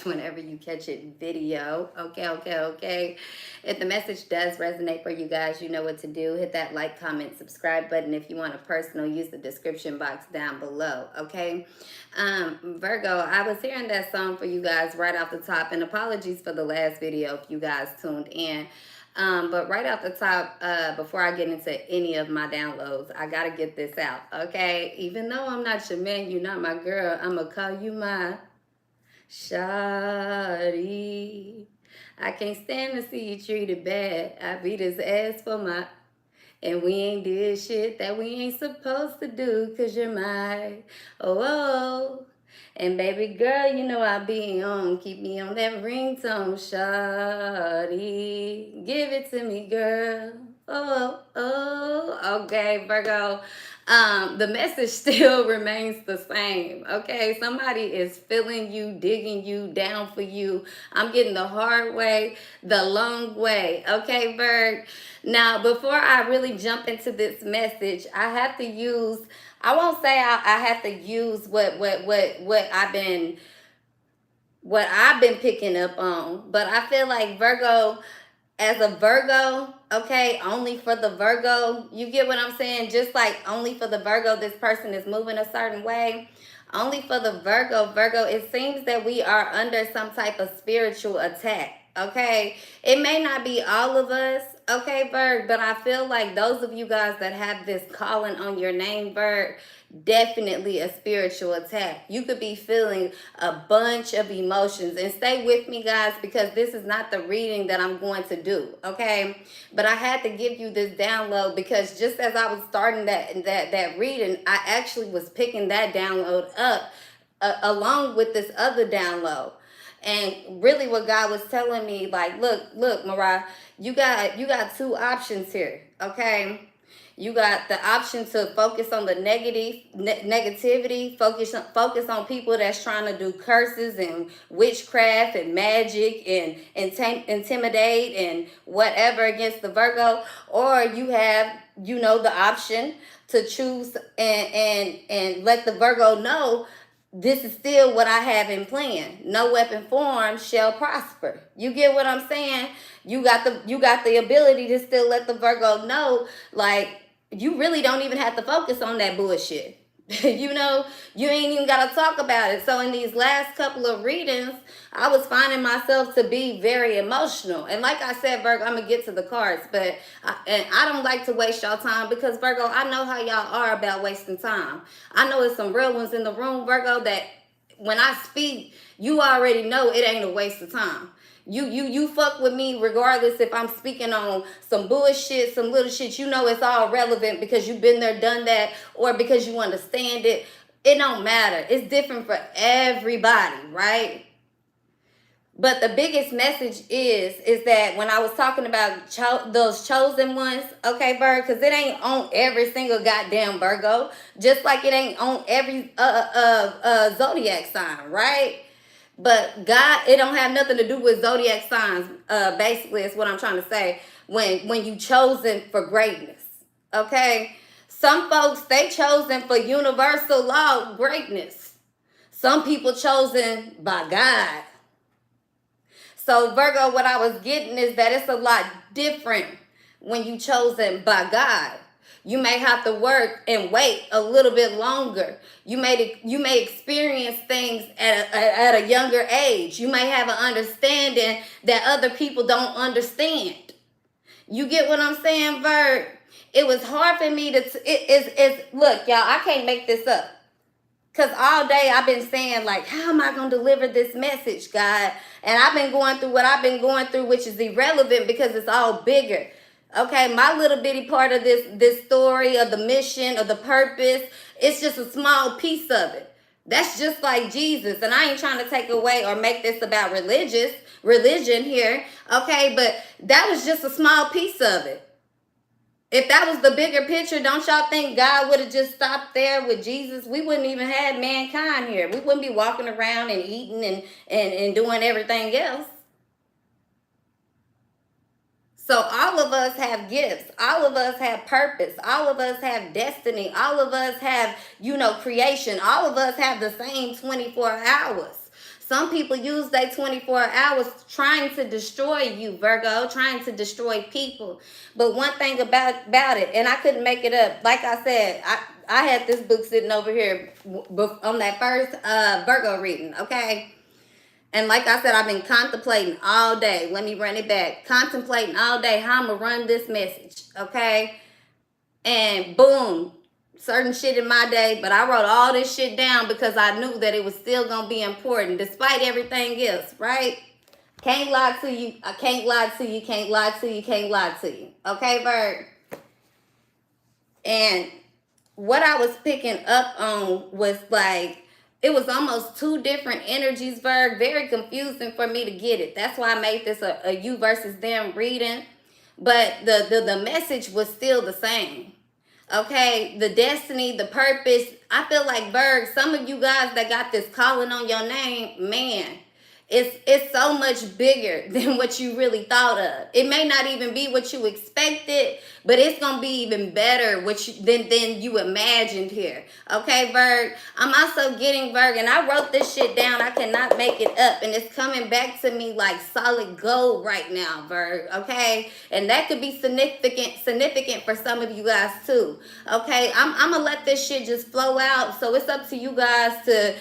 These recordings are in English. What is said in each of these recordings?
watch whenever you catch it video. Okay. If the message does resonate for you guys, you know what to do. Hit that like, comment, subscribe button. If you want a personal, use the description box down below, okay? Virgo, I was hearing that song for you guys right off the top, and apologies for the last video if you guys tuned in. But right off the top, before I get into any of my downloads, I gotta get this out, okay? Even though I'm not your man, you're not my girl, I'ma call you my shawty. I can't stand to see you treated bad. I beat his ass for my... And we ain't did shit that we ain't supposed to do, 'cause you're my... Oh. And baby girl, you know I be on. Keep me on that ringtone, shawty. Give it to me, girl. Oh. Okay, Virgo. The message still remains the same, okay? Somebody is feeling you, digging you, down for you. I'm getting the hard way, the long way, okay, Virg? Now, before I really jump into this message, I have to use... I won't say I have to use what I've been picking up on, but I feel like Virgo, as a Virgo, okay, only for the Virgo, you get what I'm saying? Just like only for the Virgo, this person is moving a certain way. Only for the Virgo, it seems that we are under some type of spiritual attack, okay? It may not be all of us, okay, Virg, but I feel like those of you guys that have this calling on your name, Virg, definitely a spiritual attack. You could be feeling a bunch of emotions, and stay with me, guys, because this is not the reading that I'm going to do, okay? But I had to give you this download because just as I was starting that reading, I actually was picking that download up along with this other download. And really what God was telling me, like, look, Mariah, you got two options here, okay? You got the option to focus on the negativity, focus on people that's trying to do curses and witchcraft and magic and intimidate and whatever against the Virgo, or you have, you know, the option to choose and let the Virgo know this is still what I have in plan. No weapon formed shall prosper. You get what I'm saying? You got the ability to still let the Virgo know, like, you really don't even have to focus on that bullshit. You know, you ain't even got to talk about it. So in these last couple of readings, I was finding myself to be very emotional. And like I said, Virgo, I'm going to get to the cards. But I don't like to waste y'all time because, Virgo, I know how y'all are about wasting time. I know there's some real ones in the room, Virgo, that when I speak, you already know it ain't a waste of time. You fuck with me regardless if I'm speaking on some bullshit, some little shit. You know it's all relevant because you've been there, done that, or because you understand it. It don't matter. It's different for everybody, right? But the biggest message is that when I was talking about those chosen ones, okay, Virgo, because it ain't on every single goddamn Virgo, just like it ain't on every zodiac sign, right? But God, it don't have nothing to do with zodiac signs. Basically, is what I'm trying to say. When you chosen for greatness, okay? Some folks, they chosen for universal law greatness. Some people chosen by God. So Virgo, what I was getting is that it's a lot different when you chosen by God. You may have to work and wait a little bit longer. You may experience things at a younger age. You may have an understanding that other people don't understand. You get what I'm saying, Virg? It was hard for me to... Look, y'all, I can't make this up. Because all day I've been saying, like, how am I going to deliver this message, God? And I've been going through what I've been going through, which is irrelevant because it's all bigger. Okay, my little bitty part of this story, of the mission, of the purpose, it's just a small piece of it. That's just like Jesus. And I ain't trying to take away or make this about religion here. Okay, but that was just a small piece of it. If that was the bigger picture, don't y'all think God would have just stopped there with Jesus? We wouldn't even have mankind here. We wouldn't be walking around and eating and doing everything else. So all of us have gifts. All of us have purpose. All of us have destiny. All of us have, you know, creation. All of us have the same 24 hours. Some people use their 24 hours trying to destroy you, Virgo, trying to destroy people. But one thing about it, and I couldn't make it up. Like I said, I had this book sitting over here on that first Virgo reading, okay? And like I said, I've been contemplating all day. Let me run it back. Contemplating all day how I'm going to run this message, okay? And boom, certain shit in my day. But I wrote all this shit down because I knew that it was still going to be important despite everything else, right? Can't lie to you. I can't lie to you. Can't lie to you. Can't lie to you. Okay, Bird? And what I was picking up on was like, it was almost two different energies, Virg. Very confusing for me to get it. That's why I made this a you versus them reading. But the message was still the same. Okay, the destiny, the purpose. I feel like, Virg, some of you guys that got this calling on your name, man, it's so much bigger than what you really thought of. It may not even be what you expected, but it's gonna be even better than you imagined here. Okay, Virg. I'm also getting, Virg, and I wrote this shit down. I cannot make it up, and it's coming back to me like solid gold right now, Virg. Okay, and that could be significant for some of you guys too. Okay, I'm gonna let this shit just flow out. So it's up to you guys to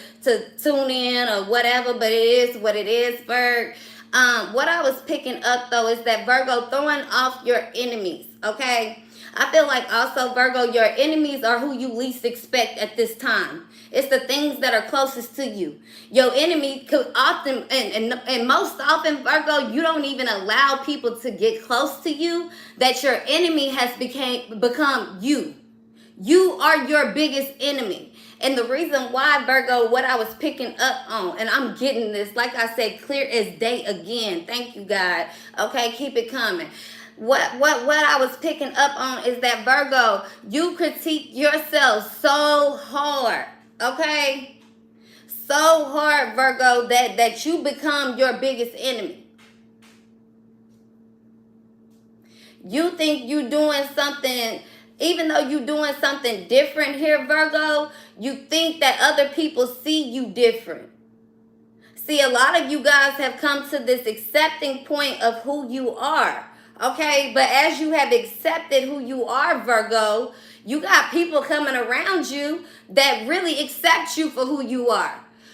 tune in or whatever. But it is what it is, Virg. What I was picking up though is that, Virgo, throwing off your enemies. Okay, I feel like also, Virgo, your enemies are who you least expect at this time. It's the things that are closest to you. Your enemy could often, and most often, Virgo, you don't even allow people to get close to you, that your enemy has become you. You are your biggest enemy. And the reason why, Virgo, what I was picking up on, and I'm getting this, like I said, clear as day again. Thank you, God. Okay, keep it coming. What I was picking up on is that, Virgo, you critique yourself so hard, okay? So hard, Virgo, that you become your biggest enemy. You think you doing something, even though you're doing something different here, Virgo, you think that other people see you different. See, a lot of you guys have come to this accepting point of who you are. Okay, but as you have accepted who you are, Virgo, you got people coming around you that really accept you for who you are.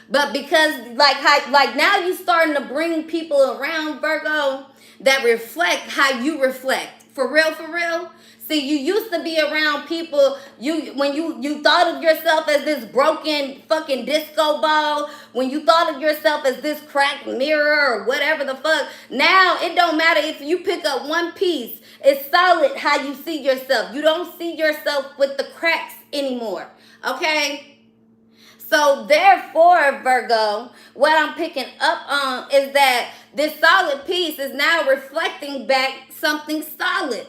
But because like now you starting to bring people around, Virgo, that reflect how you reflect. For real, for real. See, you used to be around people, when you thought of yourself as this broken fucking disco ball, when you thought of yourself as this cracked mirror or whatever the fuck, now it don't matter if you pick up one piece, it's solid how you see yourself. You don't see yourself with the cracks anymore, okay? So therefore, Virgo, what I'm picking up on is that this solid piece is now reflecting back something solid.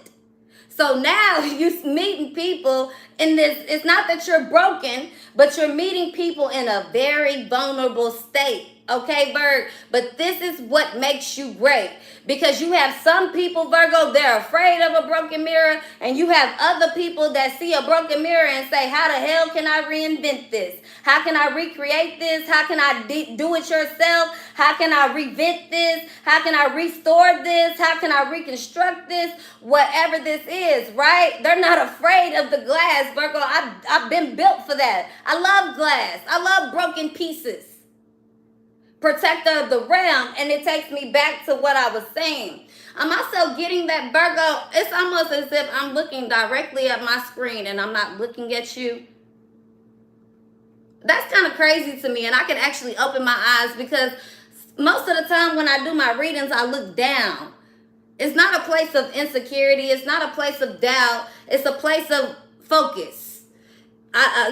So now you're meeting people in this, it's not that you're broken, but you're meeting people in a very vulnerable state. Okay, Virg? But this is what makes you great. Because you have some people, Virgo, they're afraid of a broken mirror. And you have other people that see a broken mirror and say, how the hell can I reinvent this? How can I recreate this? How can I do it yourself? How can I revent this? How can I restore this? How can I reconstruct this? Whatever this is, right? They're not afraid of the glass, Virgo. I've been built for that. I love glass. I love broken pieces. Protector of the realm. And it takes me back to what I was saying. I'm also getting that, Virgo, it's almost as if I'm looking directly at my screen and I'm not looking at you. That's kind of crazy to me, and I can actually open my eyes because most of the time when I do my readings, I look down. It's not a place of insecurity. It's not a place of doubt. It's a place of focus.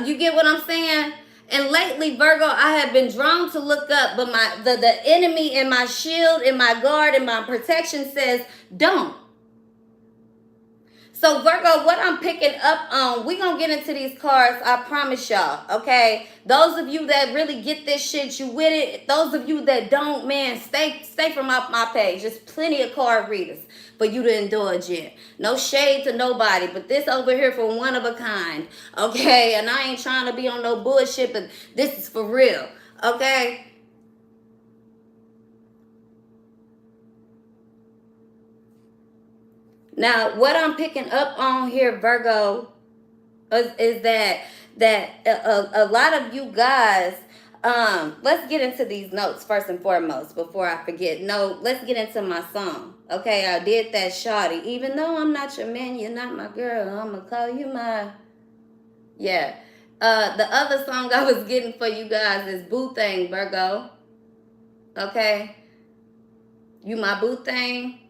You get what I'm saying? And lately, Virgo, I have been drawn to look up, but the enemy in my shield, in my guard, in my protection says, don't. So, Virgo, what I'm picking up on, we're going to get into these cards, I promise y'all, okay? Those of you that really get this shit, you with it. Those of you that don't, man, stay from my page. There's plenty of card readers for you to indulge in. No shade to nobody, but this over here for one of a kind, okay? And I ain't trying to be on no bullshit, but this is for real, okay? Now, what I'm picking up on here, Virgo, is that a lot of you guys, let's get into these notes first and foremost before I forget. No, let's get into my song. Okay, I did that, shawty. Even though I'm not your man, you're not my girl, I'ma call you my... Yeah. The other song I was getting for you guys is Boo Thing, Virgo. Okay? You my boo thing.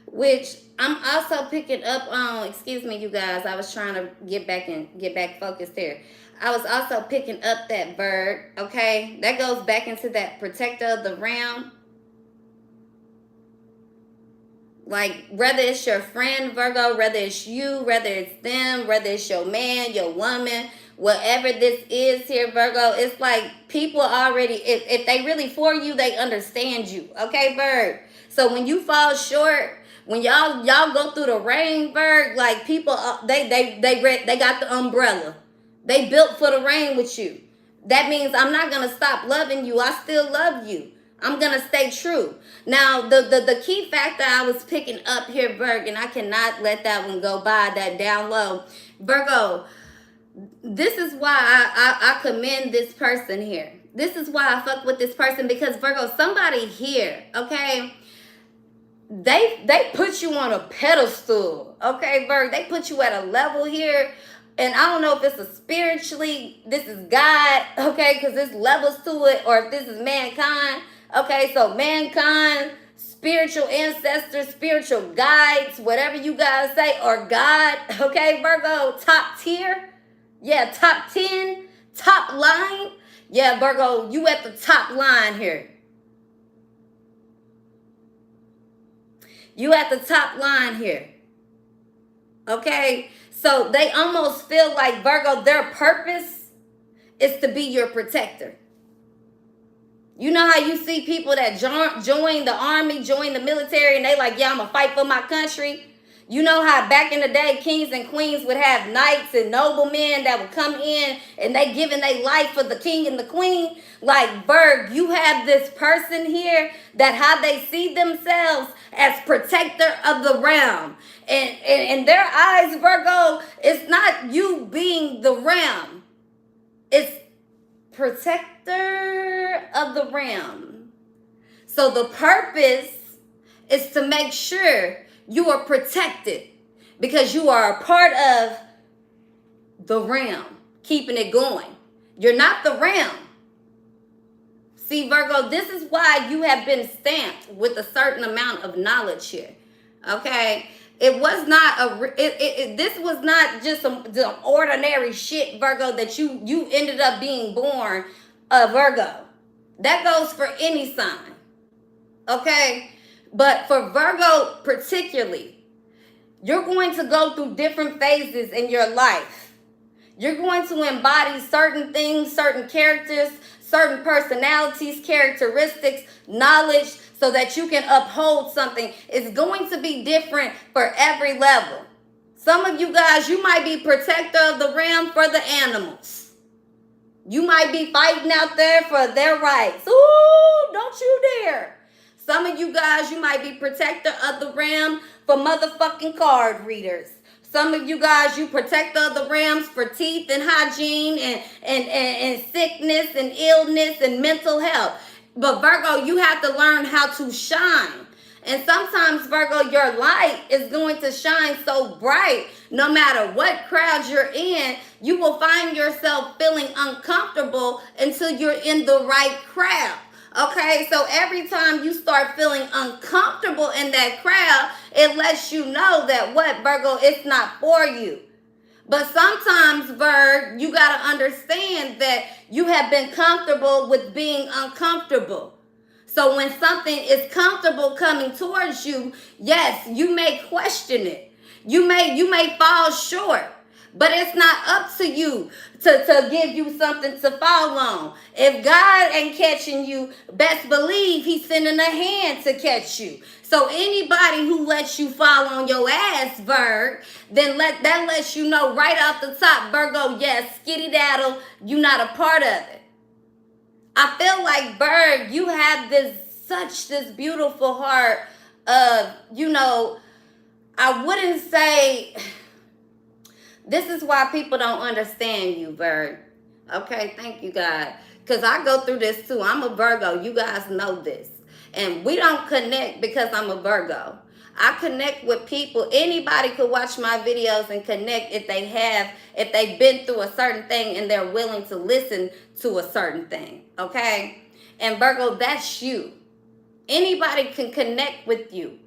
Which I'm also picking up on, excuse me, you guys. I was trying to get back focused here. I was also picking up that bird, okay? That goes back into that protector of the realm. Like, whether it's your friend, Virgo, whether it's you, whether it's them, whether it's your man, your woman, whatever this is here, Virgo, it's like people already, if they really for you, they understand you, okay, Bird? So when you fall short, when y'all go through the rain, Bird, like people, they got the umbrella. They built for the rain with you. That means I'm not going to stop loving you. I still love you. I'm going to stay true. Now, the key factor I was picking up here, Virgo, and I cannot let that one go by, that down low. Virgo, this is why I commend this person here. This is why I fuck with this person, because, Virgo, somebody here, okay, they put you on a pedestal, okay, Virgo? They put you at a level here, and I don't know if it's a spiritually, this is God, okay, because there's levels to it, or if this is mankind. Okay, so mankind, spiritual ancestors, spiritual guides, whatever you guys say, or God, okay, Virgo, top tier, yeah, top 10, top line, yeah, Virgo, you at the top line here. You at the top line here, okay? So they almost feel like, Virgo, their purpose is to be your protector. You know how you see people that join the army, join the military, and they like, yeah, I'm going to fight for my country. You know how back in the day, kings and queens would have knights and noblemen that would come in and they giving their life for the king and the queen? Like, Virg, you have this person here that how they see themselves as protector of the realm. And in their eyes, Virgo, it's not you being the realm. It's protector of the realm. So the purpose is to make sure you are protected because you are a part of the realm, keeping it going. You're not the realm. See, Virgo, this is why you have been stamped with a certain amount of knowledge here. Okay? It was not this was not just some ordinary shit, Virgo, that you ended up being born a Virgo. That goes for any sign. Okay? But for Virgo particularly, you're going to go through different phases in your life. You're going to embody certain things, certain characters, certain personalities, characteristics, knowledge, so that you can uphold something. It's going to be different for every level. Some of you guys, you might be protector of the realm for the animals. You might be fighting out there for their rights. Ooh, don't you dare. Some of you guys, you might be protector of the realm for motherfucking card readers. Some of you guys, you protector of the realms for teeth and hygiene and sickness and illness and mental health. But Virgo, you have to learn how to shine. And sometimes, Virgo, your light is going to shine so bright, no matter what crowd you're in, you will find yourself feeling uncomfortable until you're in the right crowd. Okay, so every time you start feeling uncomfortable in that crowd, it lets you know that what, Virgo, it's not for you. But sometimes, Virg, you got to understand that you have been comfortable with being uncomfortable. So when something is comfortable coming towards you, yes, you may question it. You may fall short. But it's not up to you to give you something to fall on. If God ain't catching you, best believe he's sending a hand to catch you. So anybody who lets you fall on your ass, Virg, then that lets you know right off the top, Virgo, yes, skitty daddle, you not a part of it. I feel like, Virg, you have this beautiful heart of, I wouldn't say, this is why people don't understand you, Virg. Okay, thank you, God. Because I go through this too. I'm a Virgo. You guys know this. And we don't connect because I'm a Virgo. I connect with people. Anybody could watch my videos and connect if they've been through a certain thing and they're willing to listen to a certain thing. Okay? And Virgo, that's you. Anybody can connect with you.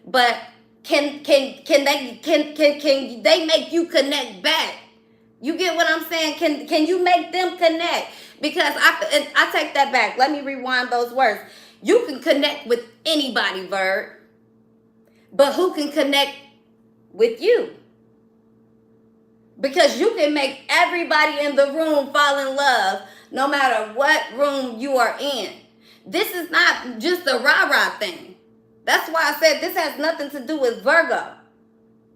But can they make you connect back? You get what I'm saying? Can you make them connect? Because I take that back. Let me rewind those words. You can connect with anybody, Virg. But who can connect with you? Because you can make everybody in the room fall in love no matter what room you are in. This is not just a rah-rah thing. That's why I said this has nothing to do with Virgo.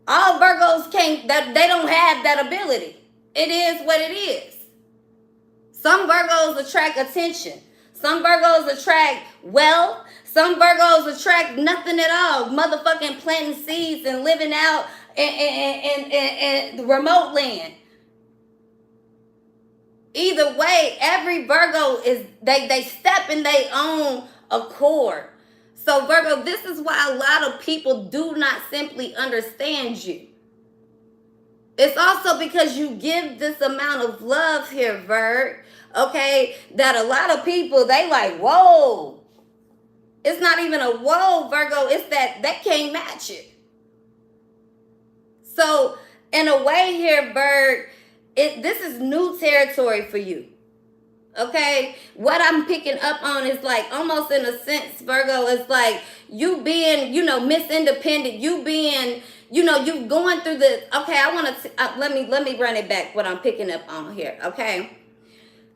All Virgos they don't have that ability. It is what it is. Some Virgos attract attention. Some Virgos attract wealth. Some Virgos attract nothing at all. Motherfucking planting seeds and living out in remote land. Either way, every Virgo they step in their own accord. So Virgo, this is why a lot of people do not simply understand you. It's also because you give this amount of love here, Virg, okay, that a lot of people, they like, whoa. It's not even a whoa, Virgo. It's that they can't match it. So in a way here, Virg, this is new territory for you. Okay, what I'm picking up on is like almost in a sense, Virgo, is like you being, Miss Independent, you being, you going through the, okay, I want to, let me run it back, what I'm picking up on here, okay?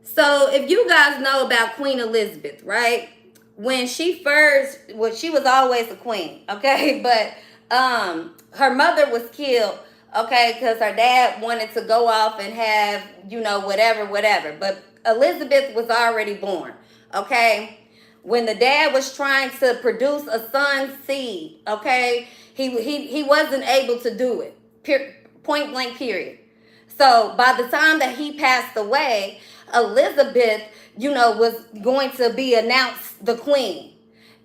So if you guys know about Queen Elizabeth, right? When she she was always a queen, okay? But her mother was killed, okay, because her dad wanted to go off and have, whatever. But Elizabeth was already born, okay? When the dad was trying to produce a son's seed, okay, he wasn't able to do it, point blank period. So by the time that he passed away, Elizabeth, was going to be announced the queen.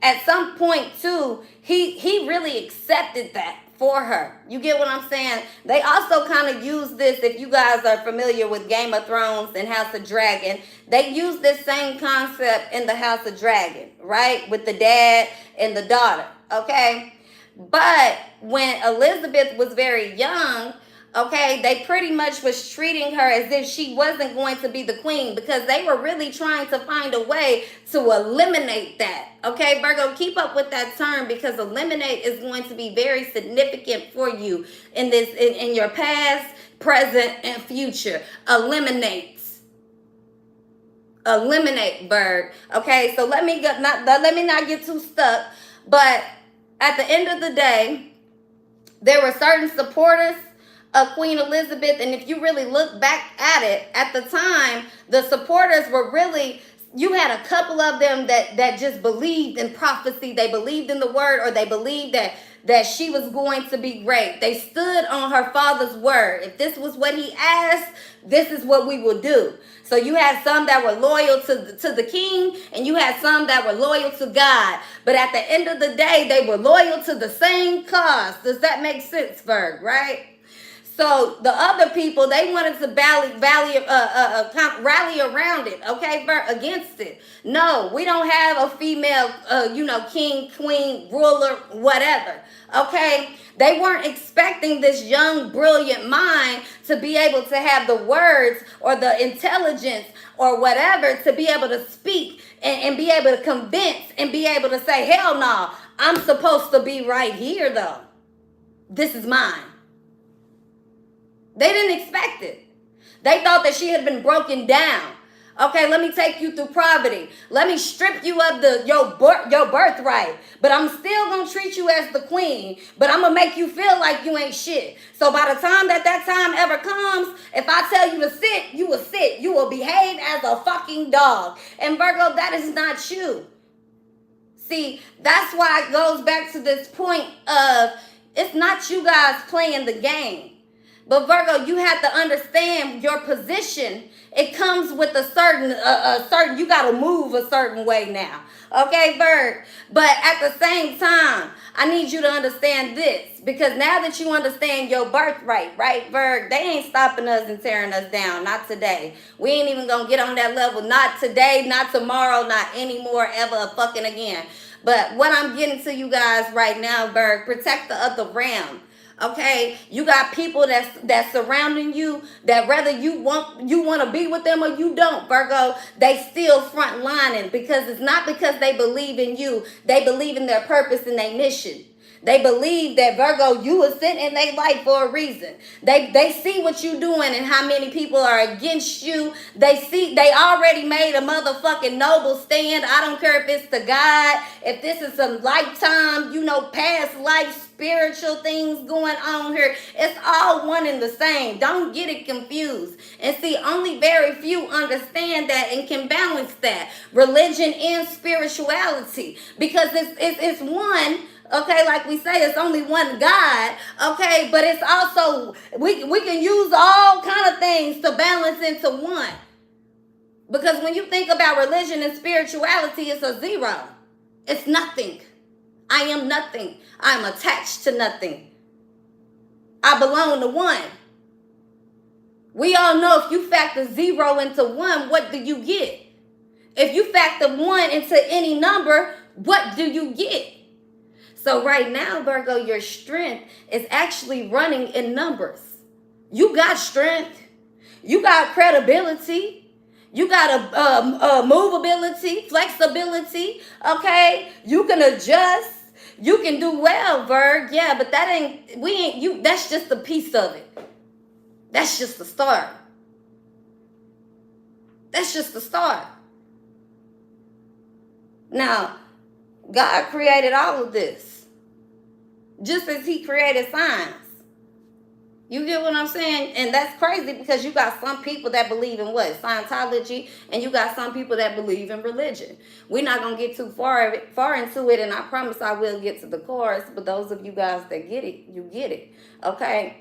At some point too, he really accepted that for her. You get what I'm saying? They also kind of use this, if you guys are familiar with Game of Thrones and House of Dragon, they use this same concept in the House of Dragon, right? With the dad and the daughter, okay? But when Elizabeth was very young, okay, they pretty much was treating her as if she wasn't going to be the queen because they were really trying to find a way to eliminate that. Okay, Virgo, keep up with that term because eliminate is going to be very significant for you in this, in your past, present, and future. Eliminate, Virg. Okay, so let me not get too stuck. But at the end of the day, there were certain supporters of Queen Elizabeth, and if you really look back at it, at the time, the supporters were really, you had a couple of them that just believed in prophecy. They believed in the word, or they believed that she was going to be great. They stood on her father's word. If this was what he asked, this is what we will do. So you had some that were loyal to the king, and you had some that were loyal to God. But at the end of the day, they were loyal to the same cause. Does that make sense, Virg, right? So the other people, they wanted to rally around it, okay, against it. No, we don't have a female, king, queen, ruler, whatever, okay? They weren't expecting this young, brilliant mind to be able to have the words or the intelligence or whatever to be able to speak and be able to convince and be able to say, hell no, I'm supposed to be right here, though. This is mine. They didn't expect it. They thought that she had been broken down. Okay, let me take you through poverty. Let me strip you of your birthright. But I'm still going to treat you as the queen. But I'm going to make you feel like you ain't shit. So by the time that time ever comes, if I tell you to sit, you will sit. You will behave as a fucking dog. And Virgo, that is not you. See, that's why it goes back to this point of it's not you guys playing the game. But Virgo, you have to understand your position. It comes with a certain, you got to move a certain way now. Okay, Virg? But at the same time, I need you to understand this. Because now that you understand your birthright, right, Virg? They ain't stopping us and tearing us down. Not today. We ain't even going to get on that level. Not today, not tomorrow, not anymore, ever fucking again. But what I'm getting to you guys right now, Virg, protect the other realm. Okay, you got people that's surrounding you that whether you want to be with them or you don't, Virgo, they still front lining because it's not because they believe in you. They believe in their purpose and their mission. They believe that, Virgo, you were sent in their life for a reason. They see what you doing and how many people are against you. They already made a motherfucking noble stand. I don't care if it's to God, if this is some lifetime, past life spiritual things going on here. It's all one and the same. Don't get it confused. And see, only very few understand that and can balance that. Religion and spirituality. Because it's one. Okay, like we say, it's only one God, okay, but it's also, we can use all kind of things to balance into one. Because when you think about religion and spirituality, it's a zero. It's nothing. I am nothing. I'm attached to nothing. I belong to one. We all know if you factor zero into one, what do you get? If you factor one into any number, what do you get? So right now, Virgo, your strength is actually running in numbers. You got strength. You got credibility. You got a movability, flexibility. Okay, you can adjust. You can do well, Virg. Yeah, but that's just a piece of it. That's just the start. That's just the start. Now, God created all of this. Just as he created signs. You get what I'm saying? And that's crazy because you got some people that believe in what? Scientology. And you got some people that believe in religion. We're not going to get too far into it. And I promise I will get to the chorus. But those of you guys that get it, you get it. Okay?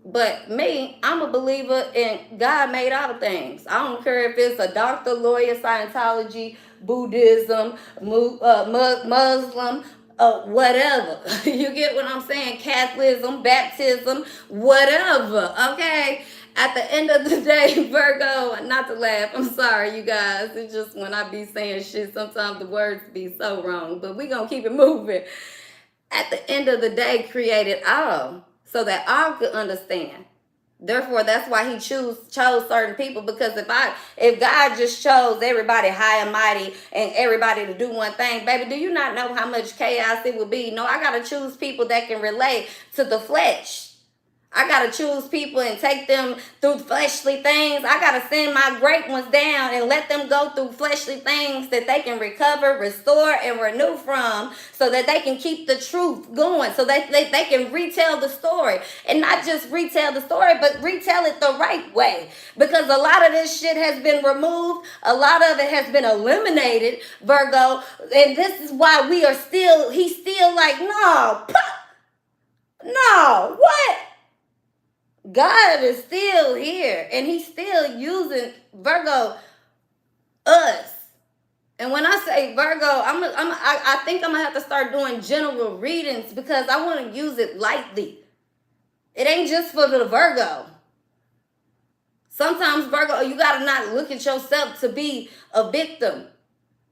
But me, I'm a believer in God made all the things. I don't care if it's a doctor, lawyer, Scientology, Buddhism, Muslim, whatever. You get what I'm saying? Catholicism, baptism, whatever. Okay? At the end of the day, Virgo, not to laugh, I'm sorry, you guys. It's just when I be saying shit, sometimes the words be so wrong. But we gonna keep it moving. At the end of the day, created all so that all could understand. Therefore, that's why he chose certain people, because if God just chose everybody high and mighty and everybody to do one thing, baby, do you not know how much chaos it would be? No, I got to choose people that can relate to the flesh. I got to choose people and take them through fleshly things. I got to send my great ones down and let them go through fleshly things that they can recover, restore, and renew from, so that they can keep the truth going, so that they can retell the story. And not just retell the story, but retell it the right way. Because a lot of this shit has been removed. A lot of it has been eliminated, Virgo. And this is why he's still like, no, what? God is still here, and he's still using, Virgo, us. And when I say Virgo, I think I'm gonna have to start doing general readings, because I want to use it lightly. It ain't just for the Virgo. Sometimes, Virgo, you gotta not look at yourself to be a victim.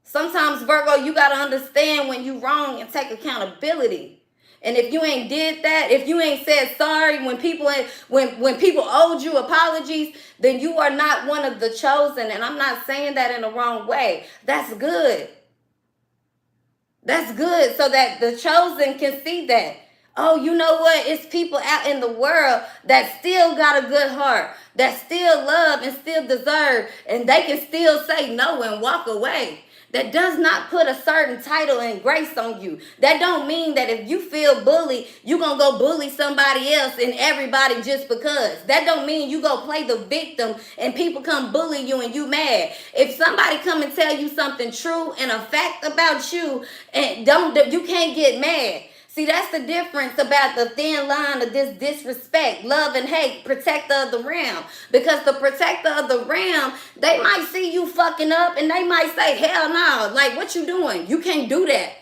Sometimes, Virgo, you gotta understand when you wrong and take accountability. And if you ain't did that, if you ain't said sorry when people owed you apologies, then you are not one of the chosen. And I'm not saying that in the wrong way. That's good. That's good, so that the chosen can see that. Oh, you know what? It's people out in the world that still got a good heart, that still love and still deserve, and they can still say no and walk away. That does not put a certain title and grace on you. That don't mean that if you feel bullied, you gonna go bully somebody else and everybody just because. That don't mean you go play the victim and people come bully you and you mad. If somebody come and tell you something true and a fact about you, and you can't get mad. See, that's the difference about the thin line of this disrespect, love and hate, protector of the realm. Because the protector of the realm, they might see you fucking up and they might say, hell no, like what you doing? You can't do that.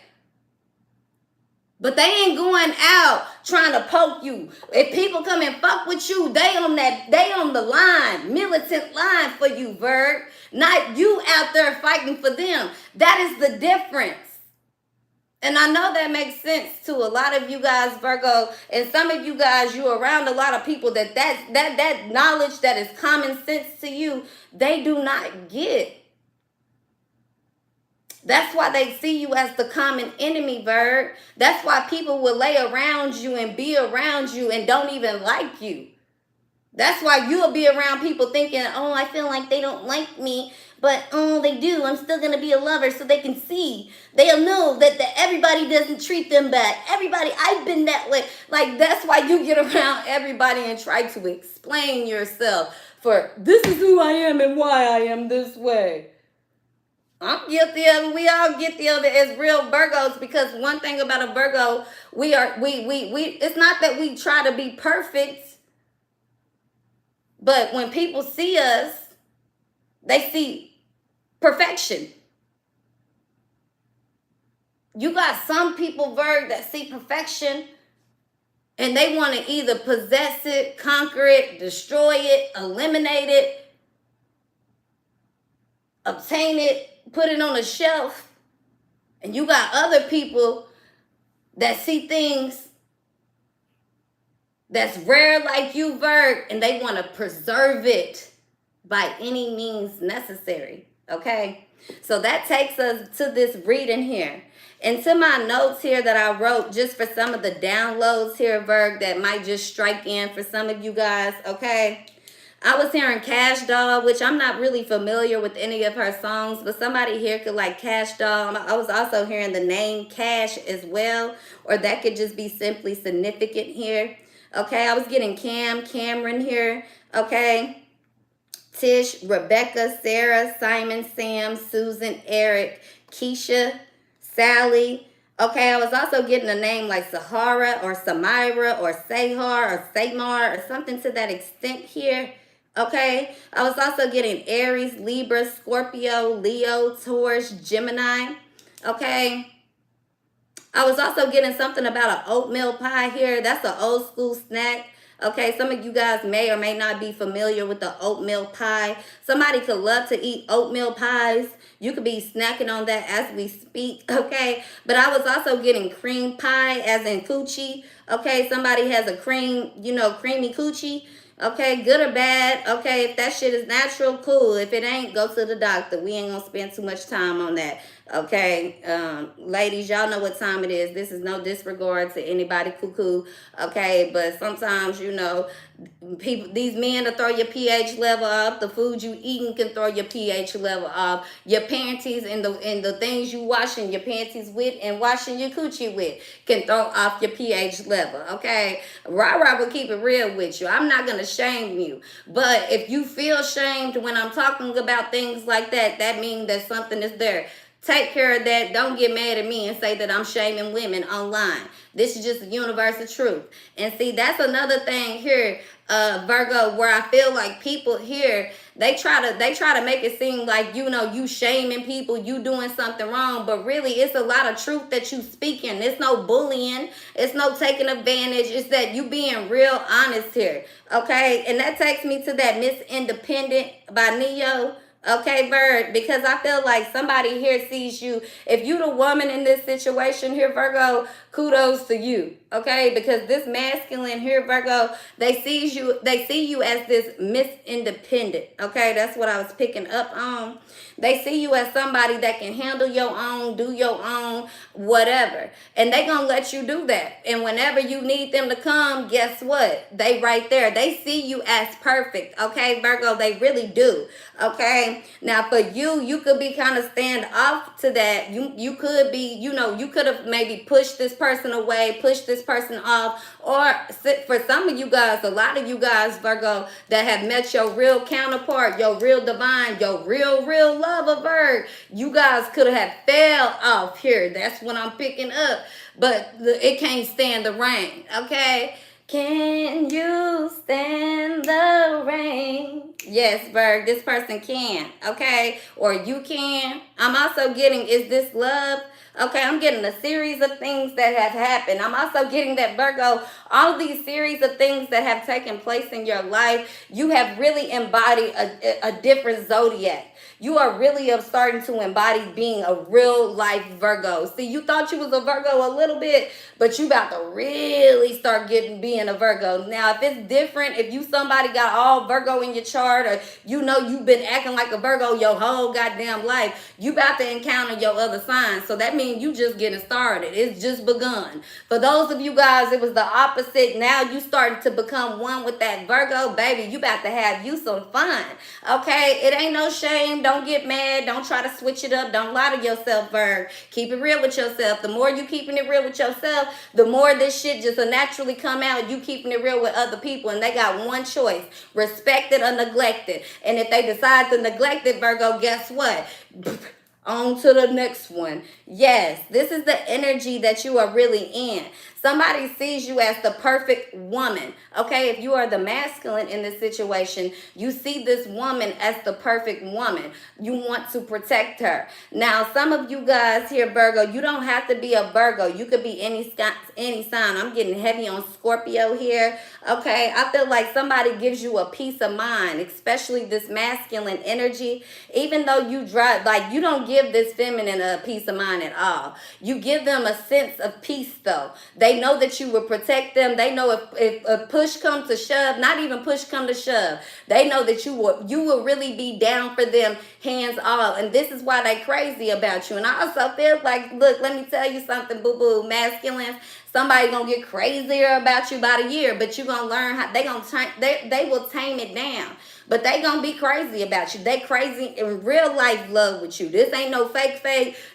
But they ain't going out trying to poke you. If people come and fuck with you, they on the line, militant line for you, Virg. Not you out there fighting for them. That is the difference. And I know that makes sense to a lot of you guys, Virgo, and some of you guys, you're around a lot of people that knowledge that is common sense to you, they do not get. That's why they see you as the common enemy, Virg. That's why people will lay around you and be around you and don't even like you. That's why you'll be around people thinking, oh, I feel like they don't like me. But, oh, they do. I'm still going to be a lover so they can see. They'll know that everybody doesn't treat them back. Everybody, I've been that way. Like, that's why you get around everybody and try to explain yourself for this is who I am and why I am this way. I'm guilty of it. We all guilty of it as real Virgos, because one thing about a Virgo, we it's not that we try to be perfect, but when people see us, they see perfection. You got some people, Virg, that see perfection and they want to either possess it, conquer it, destroy it, eliminate it, obtain it, put it on a shelf. And you got other people that see things that's rare like you, Virg, and they want to preserve it by any means necessary, okay? So that takes us to this reading here. And to my notes here that I wrote just for some of the downloads here, Virg, that might just strike in for some of you guys, okay? I was hearing Cash Doll, which I'm not really familiar with any of her songs, but somebody here could like Cash Doll. I was also hearing the name Cash as well, or that could just be simply significant here. Okay, I was getting Cameron here, okay? Tish, Rebecca, Sarah, Simon, Sam, Susan, Eric, Keisha, Sally. Okay, I was also getting a name like Sahara or Samira or Sahar or Samar or something to that extent here. Okay, I was also getting Aries, Libra, Scorpio, Leo, Taurus, Gemini. Okay, I was also getting something about an oatmeal pie here. That's an old school snack. Okay, some of you guys may or may not be familiar with the oatmeal pie. Somebody could love to eat oatmeal pies. You could be snacking on that as we speak, okay? But I was also getting cream pie, as in coochie. Okay, somebody has a cream, creamy coochie. Okay, good or bad. Okay, if that shit is natural, cool. If it ain't, go to the doctor. We ain't gonna spend too much time on that. Okay, ladies, y'all know what time it is. This is no disregard to anybody cuckoo. Okay, but sometimes, people, these men will throw your pH level up. The food you eating can throw your pH level up. Your panties and the things you washing your panties with and washing your coochie with can throw off your pH level. Okay, Rara will keep it real with you. I'm not gonna shame you, but if you feel shamed when I'm talking about things like that, that means that something is there. Take care of that. Don't get mad at me and say that I'm shaming women online. This is just the universal truth. And see, that's another thing here, Virgo, where I feel like people here, they try to make it seem like, you shaming people, you doing something wrong. But really, it's a lot of truth that you speaking. It's no bullying. It's no taking advantage. It's that you being real honest here. Okay? And that takes me to that Miss Independent by Neo. Okay, Virg, because I feel like somebody here sees you. If you the woman in this situation here, Virgo, kudos to you. Okay, because this masculine here, Virgo, they see you as this Miss Independent. Okay, that's what I was picking up on. They see you as somebody that can handle your own, do your own, whatever. And they gonna let you do that. And whenever you need them to come, guess what? They right there. They see you as perfect. Okay, Virgo, they really do. Okay. Now for you, you could be kind of stand off to that. You could be, you could have maybe pushed this person away, pushed this person off, or for some of you guys, a lot of you guys, Virgo, that have met your real counterpart, your real divine, your real lover, Virg, you guys could have fell off here. That's what I'm picking up. But it can't stand the rain, okay? Can you stand the rain? Yes, Virg, this person can, okay? Or you can. I'm also getting, is this love? Okay, I'm getting a series of things that have happened. I'm also getting that, Virgo, all of these series of things that have taken place in your life, you have really embodied a different zodiac. You are really starting to embody being a real life Virgo. See, you thought you was a Virgo a little bit, but you about to really start being a Virgo. Now, if it's different, if you somebody got all Virgo in your chart, or you've been acting like a Virgo your whole goddamn life, you about to encounter your other signs. So that means you just getting started. It's just begun. For those of you guys, it was the opposite. Now you starting to become one with that Virgo, baby. You about to have you some fun. Okay, it ain't no shame. Don't get mad. Don't try to switch it up. Don't lie to yourself, Virg. Keep it real with yourself. The more you keeping it real with yourself, the more this shit just naturally come out. You keeping it real with other people, and they got one choice: respect it or neglect it. And if they decide to neglect it, Virgo, guess what? On to the next one. Yes, this is the energy that you are really in. Somebody sees you as the perfect woman. Okay, if you are the masculine in this situation, you see this woman as the perfect woman. You want to protect her. Now, some of you guys here, Virgo, you don't have to be a Virgo. You could be any sign. I'm getting heavy on Scorpio here. Okay, I feel like somebody gives you a peace of mind, especially this masculine energy. Even though you you don't give this feminine a peace of mind at all. You give them a sense of peace, though. They know that you will protect them. They know if a push comes to shove, not even push come to shove, they know that you will really be down for them, hands off. And this is why they crazy about you. And I also feel like, look, let me tell you something, boo-boo, masculines. Somebody gonna get crazier about you by the year, but you gonna learn how they will tame it down. But they gonna be crazy about you. They crazy in real life love with you. This ain't no fake.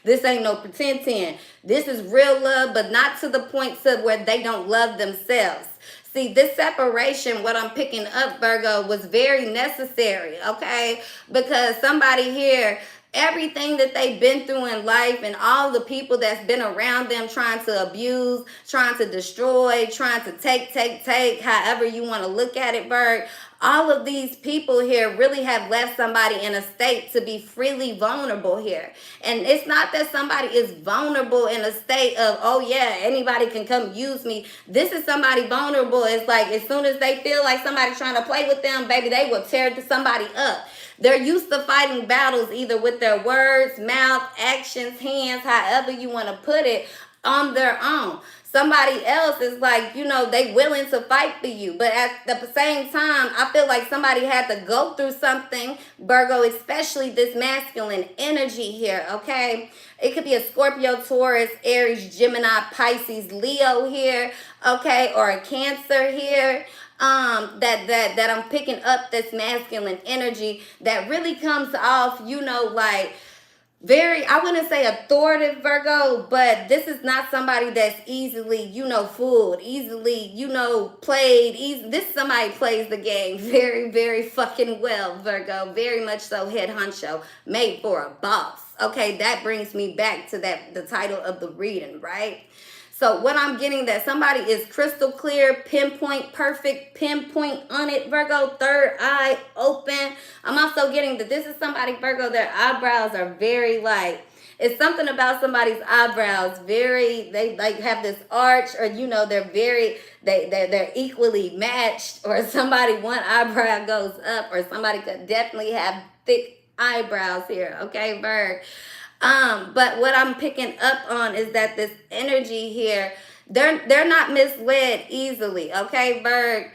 This ain't no pretend. This is real love, but not to the point to where they don't love themselves. See, this separation, what I'm picking up, Virgo, was very necessary, okay? Because somebody here, everything that they've been through in life and all the people that's been around them trying to abuse, trying to destroy, trying to take, however you want to look at it, Virg, all of these people here really have left somebody in a state to be freely vulnerable here. And it's not that somebody is vulnerable in a state of, oh yeah, anybody can come use me. This is somebody vulnerable. It's like as soon as they feel like somebody's trying to play with them, baby, they will tear somebody up. They're used to fighting battles either with their words, mouth, actions, hands, however you want to put it, on their own. Somebody else is like, they willing to fight for you. But at the same time, I feel like somebody had to go through something, Virgo, especially this masculine energy here, okay? It could be a Scorpio, Taurus, Aries, Gemini, Pisces, Leo here, okay? Or a Cancer here. That I'm picking up this masculine energy that really comes off, like very, I wouldn't say authoritative, Virgo, but this is not somebody that's easily, fooled, easily, played. This somebody plays the game very, very fucking well, Virgo. Very much so, head honcho, made for a boss. Okay, that brings me back to the title of the reading, right? So what I'm getting, that somebody is crystal clear, pinpoint, perfect, pinpoint on it, Virgo, third eye open. I'm also getting that this is somebody, Virgo, their eyebrows are very it's something about somebody's eyebrows, they have this arch, or they're equally matched, or one eyebrow goes up, or somebody could definitely have thick eyebrows here, okay, Virg. But what I'm picking up on is that this energy here, they're not misled easily, okay, Virg.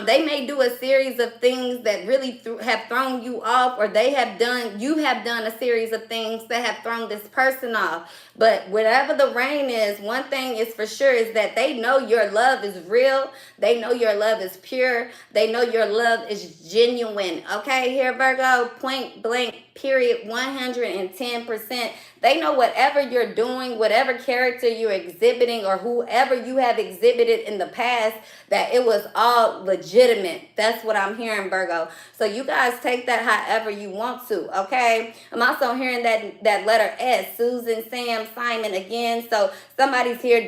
They may do a series of things that really have thrown you off, or you have done a series of things that have thrown this person off. But whatever the rain is, one thing is for sure is that they know your love is real. They know your love is pure. They know your love is genuine. Okay, here, Virgo, point blank, period, 110%. They know whatever you're doing, whatever character you're exhibiting, or whoever you have exhibited in the past, that it was all legitimate. That's what I'm hearing, Virgo. So you guys take that however you want to, okay? I'm also hearing that letter S, Susan, Sam, Simon again. So somebody's here,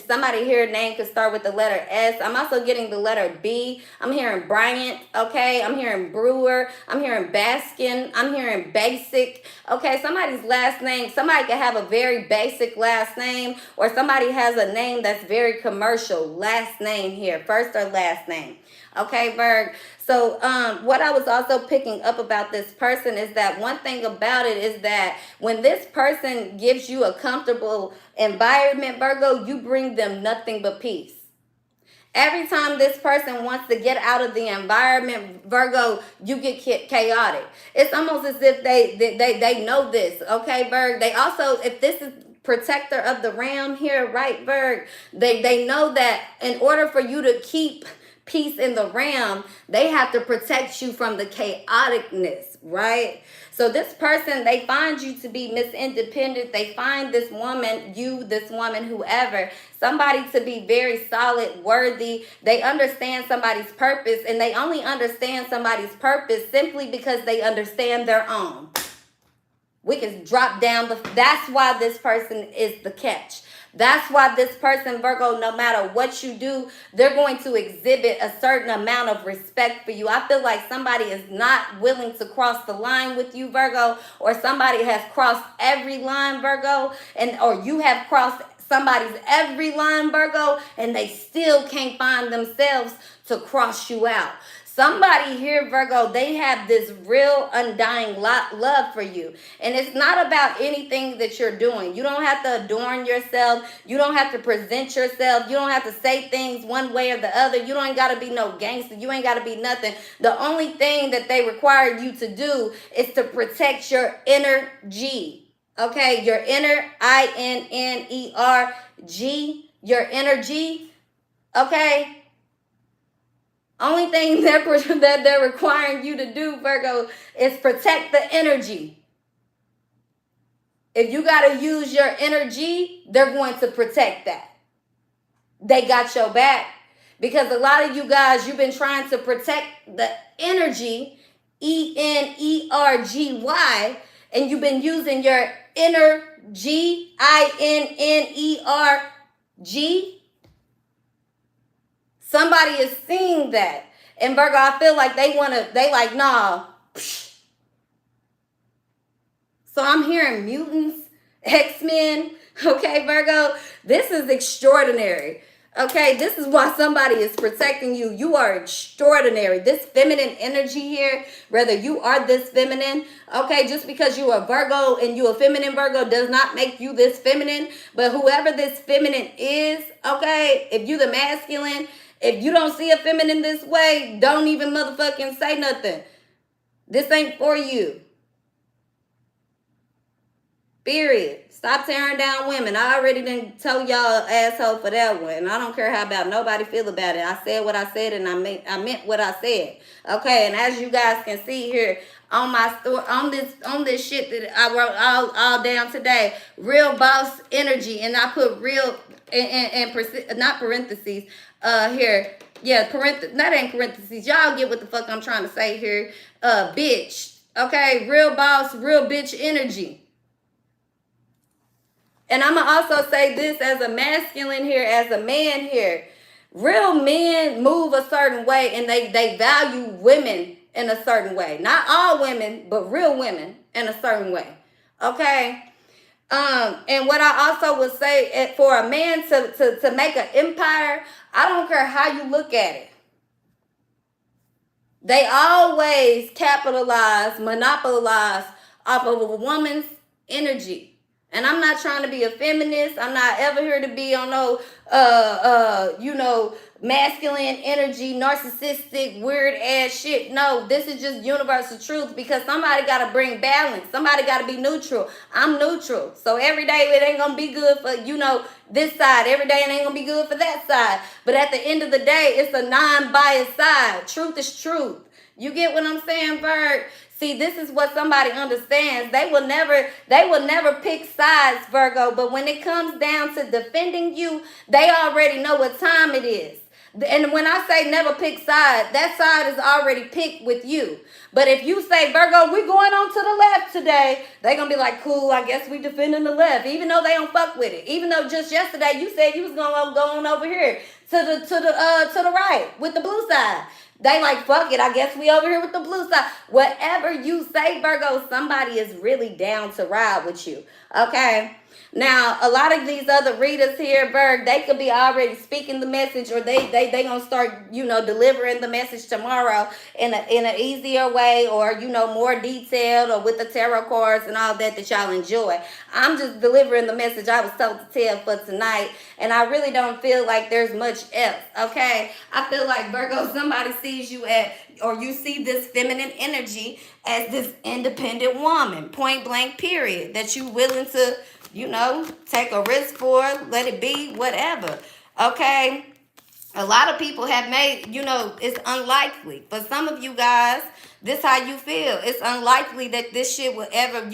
somebody here name could start with the letter S. I'm also getting the letter B. I'm hearing Bryant, okay? I'm hearing Brewer. I'm hearing Baskin. I'm hearing Basic. Okay, somebody's last name, somebody can have a very basic last name, or somebody has a name that's very commercial. Last name here, first or last name. Okay, Virg. So what I was also picking up about this person is that one thing about it is that when this person gives you a comfortable environment, Virgo, you bring them nothing but peace. Every time this person wants to get out of the environment, Virgo, you get chaotic. It's almost as if they know this, okay, Virg? They also, if this is protector of the ram here, right, Virg, they know that in order for you to keep peace in the ram, they have to protect you from the chaoticness, right? So this person, they find you to be Miss Independent. They find this woman, whoever, somebody to be very solid, worthy. They understand somebody's purpose, and they only understand somebody's purpose simply because they understand their own. We can drop down that's why this person is the catch. That's why this person, Virgo, no matter what you do, they're going to exhibit a certain amount of respect for you. I feel like somebody is not willing to cross the line with you, Virgo, or somebody has crossed every line, Virgo, or you have crossed somebody's every line, Virgo, and they still can't find themselves to cross you out. Somebody here, Virgo, they have this real undying love for you. And it's not about anything that you're doing. You don't have to adorn yourself. You don't have to present yourself. You don't have to say things one way or the other. You don't got to be no gangster. You ain't got to be nothing. The only thing that they require you to do is to protect your inner G. Okay, your inner INNERG, your energy. Okay. Only thing that they're requiring you to do, Virgo, is protect the energy. If you got to use your energy, they're going to protect that. They got your back. Because a lot of you guys, you've been trying to protect the energy, ENERGY, and you've been using your inner G, INNERG. Somebody is seeing that. And Virgo, I feel like they like, nah. So I'm hearing mutants, X-Men. Okay, Virgo, this is extraordinary. Okay, this is why somebody is protecting you. You are extraordinary. This feminine energy here, whether you are this feminine, okay, just because you are Virgo and you a feminine Virgo does not make you this feminine. But whoever this feminine is, okay, if you the masculine, if you don't see a feminine this way, don't even motherfucking say nothing. This ain't for you. Period. Stop tearing down women. I already didn't tell y'all asshole for that one. I don't care how about nobody feel about it. I said what I said, and I meant what I said. Okay, and as you guys can see here on my store, on this shit that I wrote all down today, real boss energy, and I put real and not parentheses here. Yeah, that ain't parentheses. Y'all get what the fuck I'm trying to say here. Bitch. Okay, real boss, real bitch energy. And I'm going to also say this as a masculine here, as a man here. Real men move a certain way, and they value women in a certain way. Not all women, but real women in a certain way. Okay? And what I also would say, for a man to make an empire, I don't care how you look at it. They always capitalize, monopolize off of a woman's energy. And I'm not trying to be a feminist. I'm not ever here to be on no masculine energy, narcissistic, weird ass shit. No, this is just universal truth because somebody gotta bring balance. Somebody gotta be neutral. I'm neutral. So every day it ain't gonna be good for, this side. Every day it ain't gonna be good for that side. But at the end of the day, it's a non-biased side. Truth is truth. You get what I'm saying, Bird? See, this is what somebody understands. They will never pick sides, Virgo. But when it comes down to defending you, they already know what time it is. And when I say never pick side, that side is already picked with you. But if you say, Virgo, we going on to the left today, they going to be like, cool, I guess we defending the left. Even though they don't fuck with it. Even though just yesterday you said you was going to go on over here to the right with the blue side. They like, fuck it, I guess we over here with the blue side. Whatever you say, Virgo, somebody is really down to ride with you. Okay? Now, a lot of these other readers here, Virg, they could be already speaking the message, or they gonna start, delivering the message tomorrow in an easier way, or more detailed, or with the tarot cards and all that y'all enjoy. I'm just delivering the message I was told to tell for tonight, and I really don't feel like there's much else. Okay, I feel like, Virgo, somebody sees you or you see this feminine energy as this independent woman, point blank, period, that you willing to take a risk for, let it be, whatever. Okay? A lot of people have made, it's unlikely. For some of you guys, this how you feel. It's unlikely that this shit will ever,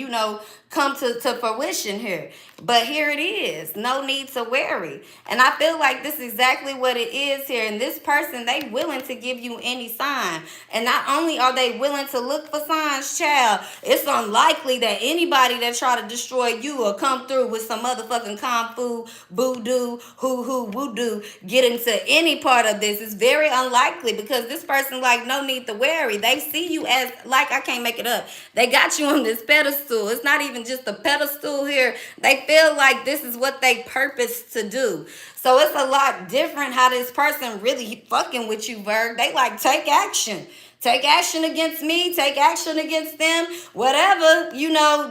come to fruition here. But here it is. No need to worry. And I feel like this is exactly what it is here. And this person, they willing to give you any sign. And not only are they willing to look for signs, child, it's unlikely that anybody that try to destroy you will come through with some motherfucking kung fu, voodoo, hoo-hoo, voodoo, get into any part of this. It's very unlikely because this person, like, no need to worry. They see you as, like, I can't make it up. They got you on this pedestal. It's not even just a pedestal here. They feel like this is what they purpose to do. So it's a lot different how this person really fucking with you, Virg. They like, take action. Take action against me. Take action against them. Whatever,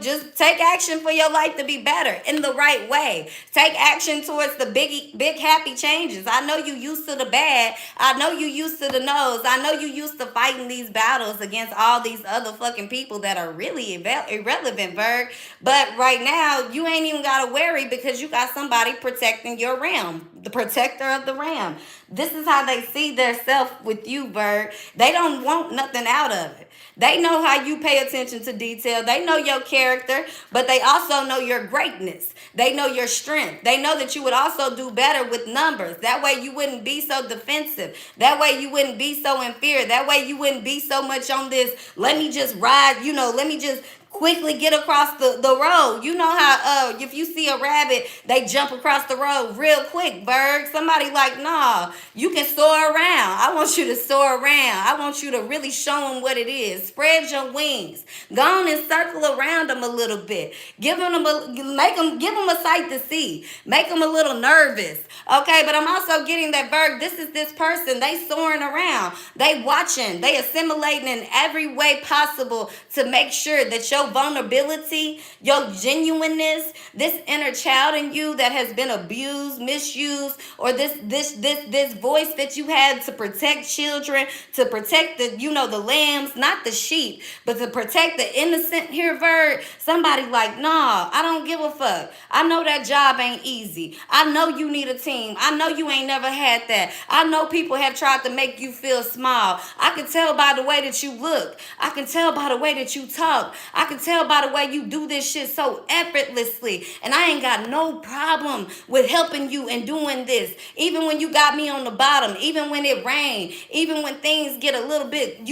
just take action for your life to be better in the right way. Take action towards the big happy changes. I know you used to the bad. I know you used to the no's. I know you used to fighting these battles against all these other fucking people that are really irrelevant, Virg. But right now, you ain't even got to worry because you got somebody protecting your realm. The protector of the realm. This is how they see their self with you, Virg. They don't want nothing out of it. They know how you pay attention to detail. They know your character, but they also know your greatness. They know your strength. They know that you would also do better with numbers. That way you wouldn't be so defensive. That way you wouldn't be so in fear. That way you wouldn't be so much on this, let me just ride, let me just quickly get across the road. You know how if you see a rabbit, they jump across the road real quick, Berg. Somebody like, nah, you can soar around. I want you to soar around. I want you to really show them what it is. Spread your wings. Go on and circle around them a little bit. Give them a sight to see. Make them a little nervous. Okay, but I'm also getting that, Berg, this is this person. They soaring around. They watching. They assimilating in every way possible to make sure that your vulnerability, your genuineness, this inner child in you that has been abused, misused, or this voice that you had to protect children, to protect the lambs, not the sheep, but to protect the innocent here, Verd. Somebody like, nah, I don't give a fuck. I know that job ain't easy. I know you need a team. I know you ain't never had that. I know people have tried to make you feel small. I can tell by the way that you look. I can tell by the way that you talk. I can tell by the way you do this shit so effortlessly. And I ain't got no problem with helping you and doing this. Even when you got me on the bottom, even when it rained, even when things get a little bit,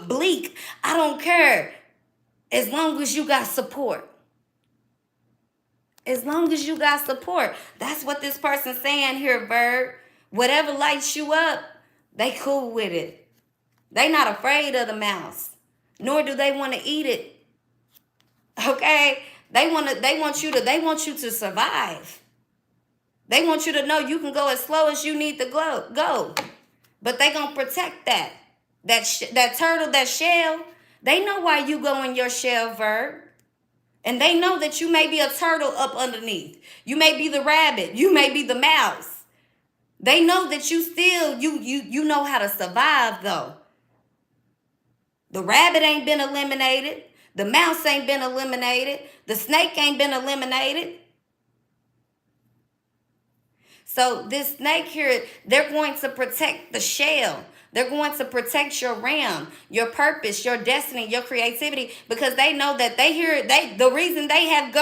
bleak. I don't care. As long as you got support. As long as you got support. That's what this person's saying here, Bird. Whatever lights you up, they cool with it. They not afraid of the mouse. Nor do they want to eat it. Okay? They want you to survive. They want you to know you can go as slow as you need to go. But they gonna protect that. that turtle, that shell, they know why you go in your shell, Virg. And they know that you may be a turtle up underneath. You may be the rabbit. You may be the mouse. They know that you still, you know how to survive, though. The rabbit ain't been eliminated. The mouse ain't been eliminated. The snake ain't been eliminated. So this snake here, they're going to protect the shell. They're going to protect your realm, your purpose, your destiny, your creativity, because they know that the reason they have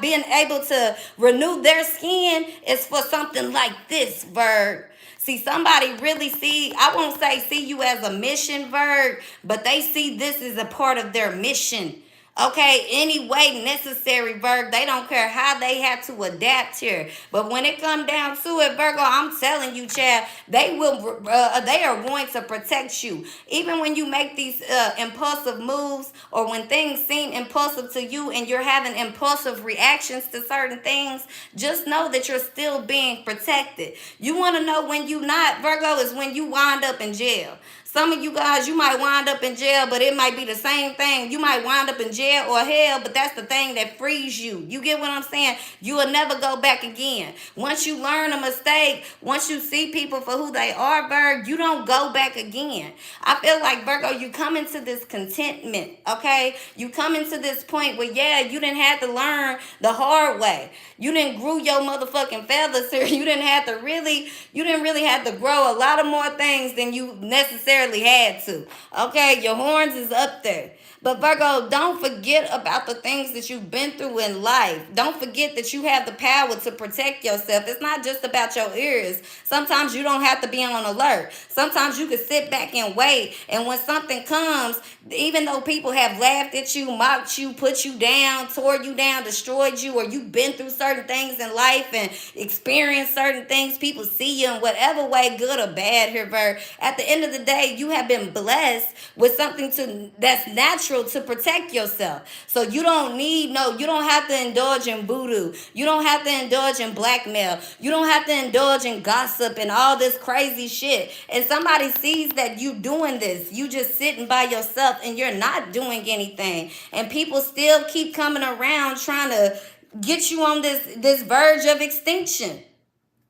been able to renew their skin is for something like this, Virg. See, somebody really I won't say see you as a mission, Virg, but they see this as a part of their mission. Okay, any way necessary, Virg. They don't care how they have to adapt here. But when it comes down to it, Virgo, I'm telling you, Chad, they are going to protect you. Even when you make these impulsive moves, or when things seem impulsive to you and you're having impulsive reactions to certain things, just know that you're still being protected. You want to know when you not, Virgo, is when you wind up in jail. Some of you guys, you might wind up in jail, but it might be the same thing. You might wind up in jail or hell, but that's the thing that frees you. You get what I'm saying? You will never go back again. Once you learn a mistake, once you see people for who they are, Virgo, you don't go back again. I feel like, Virgo, you come into this contentment, okay? You come into this point where, yeah, you didn't have to learn the hard way. You didn't grow your motherfucking feathers here. You didn't really have to grow a lot of more things than you necessarily had to. Okay, your horns is up there. But Virgo, don't forget about the things that you've been through in life. Don't forget that you have the power to protect yourself. It's not just about your ears. Sometimes you don't have to be on alert. Sometimes you can sit back and wait. And when something comes, even though people have laughed at you, mocked you, put you down, tore you down, destroyed you, or you've been through certain things in life and experienced certain things, people see you in whatever way, good or bad here, Virgo. At the end of the day, you have been blessed with something that's natural to protect yourself. So you don't have to indulge in voodoo. You don't have to indulge in blackmail. You don't have to indulge in gossip and all this crazy shit. And somebody sees that you doing this. You just sitting by yourself and you're not doing anything. And people still keep coming around trying to get you on this verge of extinction.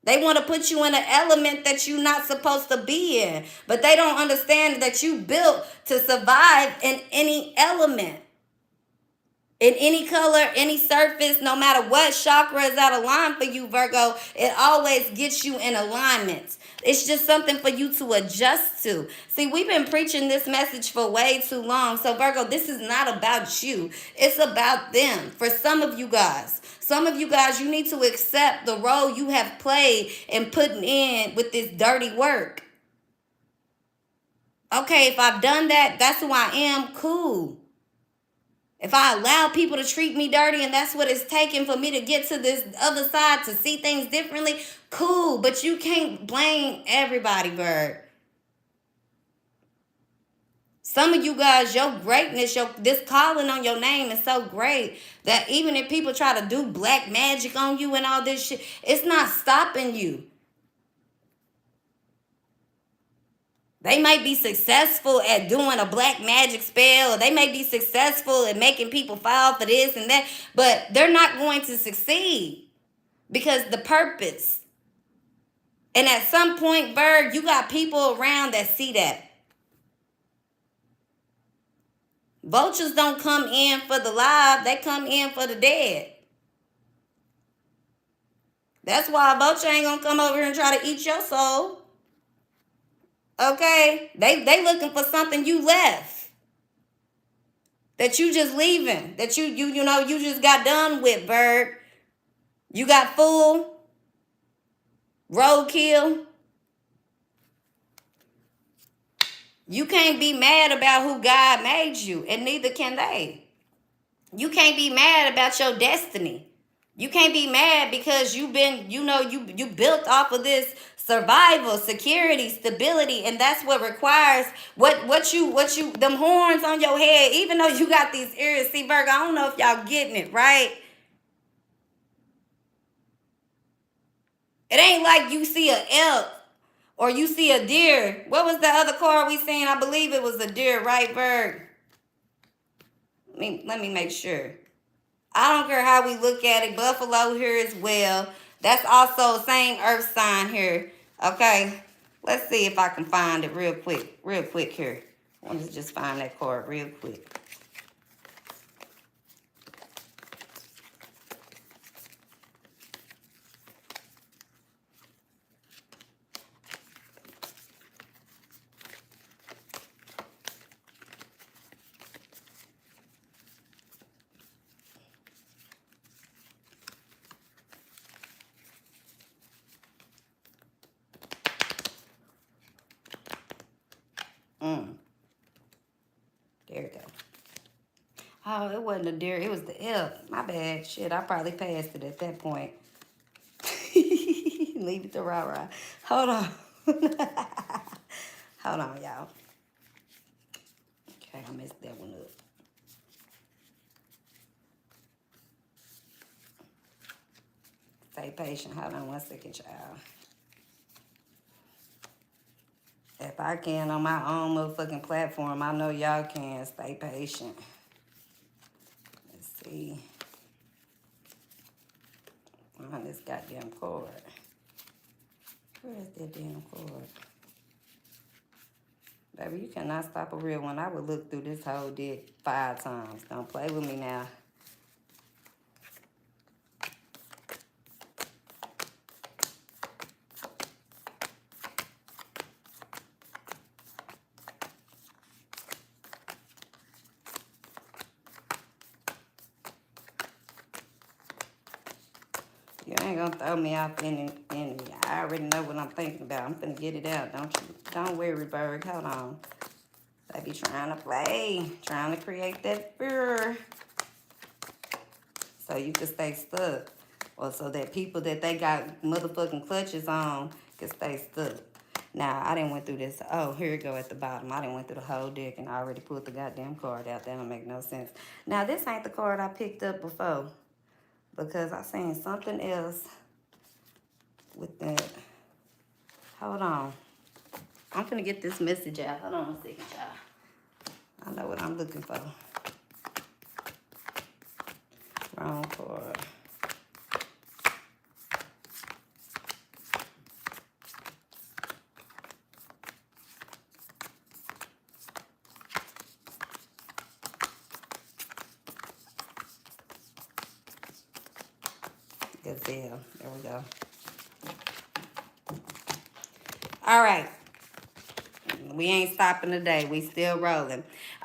They want to put you in an element that you're not supposed to be in. But they don't understand that you built to survive in any element. In any color, any surface, no matter what chakra is out of line for you, Virgo, it always gets you in alignment. It's just something for you to adjust to. See, we've been preaching this message for way too long. So, Virgo, this is not about you. It's about them. For some of you guys, you need to accept the role you have played in putting in with this dirty work. Okay, if I've done that, that's who I am, cool. If I allow people to treat me dirty and that's what it's taken for me to get to this other side, to see things differently, cool. But you can't blame everybody, Bird. Some of you guys, your greatness, this calling on your name is so great that even if people try to do black magic on you and all this shit, it's not stopping you. They might be successful at doing a black magic spell, or they may be successful at making people fall for this and that, but they're not going to succeed because the purpose. And at some point, Bird, you got people around that see that. Vultures don't come in for the live, they come in for the dead. That's why a vulture ain't gonna come over here and try to eat your soul. Okay? They looking for something you left. That you just leaving. That you just got done with, Bird. You got full. Roadkill. You can't be mad about who God made you, and neither can they. You can't be mad about your destiny. You can't be mad because you built off of this survival, security, stability, and that's what requires them horns on your head, even though you got these ears. See, Virgo, I don't know if y'all getting it, right? It ain't like you see an elk Or you see a deer. What was the other card we seen? I believe it was a deer, right, Virg? Let me make sure. I don't care how we look at it. Buffalo here as well. That's also same earth sign here. Okay. Let's see if I can find it real quick. Real quick here. I want to just find that card real quick. There we go. Oh, it wasn't a deer. It was the elk. My bad. Shit, I probably passed it at that point. Leave it to rah-rah. Hold on. Hold on, y'all. Okay, I messed that one up. Stay patient. Hold on one second, y'all. If I can on my own motherfucking platform, I know y'all can. Stay patient. Let's see. On this goddamn cord. Where is that damn cord? Baby, you cannot stop a real one. I would look through this whole dick 5 times. Don't play with me now. You ain't gonna throw me off any. I already know what I'm thinking about. I'm finna get it out. Don't worry, Berg. Hold on. I be trying to play, trying to create that fear, so you can stay stuck, or so that people that they got motherfucking clutches on can stay stuck. Now I didn't went through this. Oh, here it go at the bottom. I didn't went through the whole deck and I already pulled the goddamn card out. That don't make no sense. Now this ain't the card I picked up before, because I seen something else with that. Hold on. I'm finna get this message out. Hold on a second, y'all. I know what I'm looking for. Wrong card. Gazelle. There we go. All right. We ain't stopping today. We still rolling.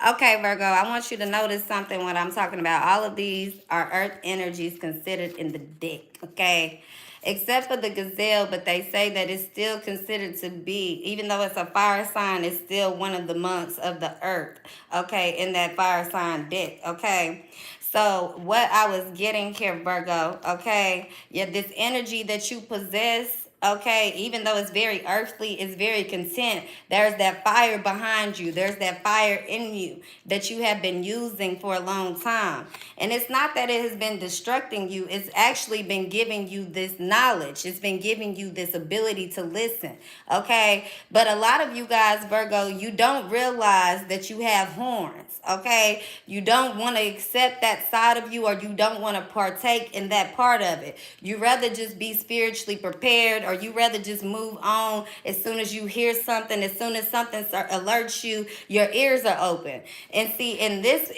Okay, Virgo, I want you to notice something when I'm talking about. All of these are earth energies considered in the deck, okay? Except for the gazelle, but they say that it's still considered to be, even though it's a fire sign, it's still one of the months of the earth, okay, in that fire sign deck, okay? So what I was getting here, Virgo, okay, yeah, this energy that you possess, okay, even though it's very earthly, it's very content. There's that fire behind you. There's that fire in you that you have been using for a long time. And it's not that it has been destructing you. It's actually been giving you this knowledge. It's been giving you this ability to listen, okay? But a lot of you guys, Virgo, you don't realize that you have horns, okay? You don't want to accept that side of you, or you don't want to partake in that part of it. You rather just be spiritually prepared, or you rather just move on as soon as you hear something, as soon as something alerts you, your ears are open. And see, in this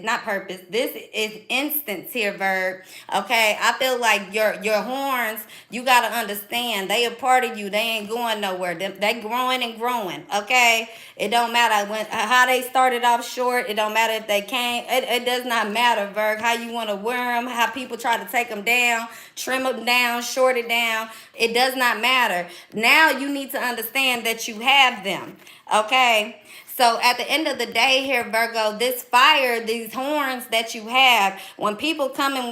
not purpose, this is instance here, Verb. Okay, I feel like your horns, you got to understand, they a part of you. They ain't going nowhere. They growing and growing, okay? It don't matter how they started off short. It don't matter if they can't. It does not matter, Virg, how you want to wear them, how people try to take them down, trim them down, short it down. It does not matter. Now you need to understand that you have them, okay? So at the end of the day here, Virgo, this fire, these horns that you have, when people coming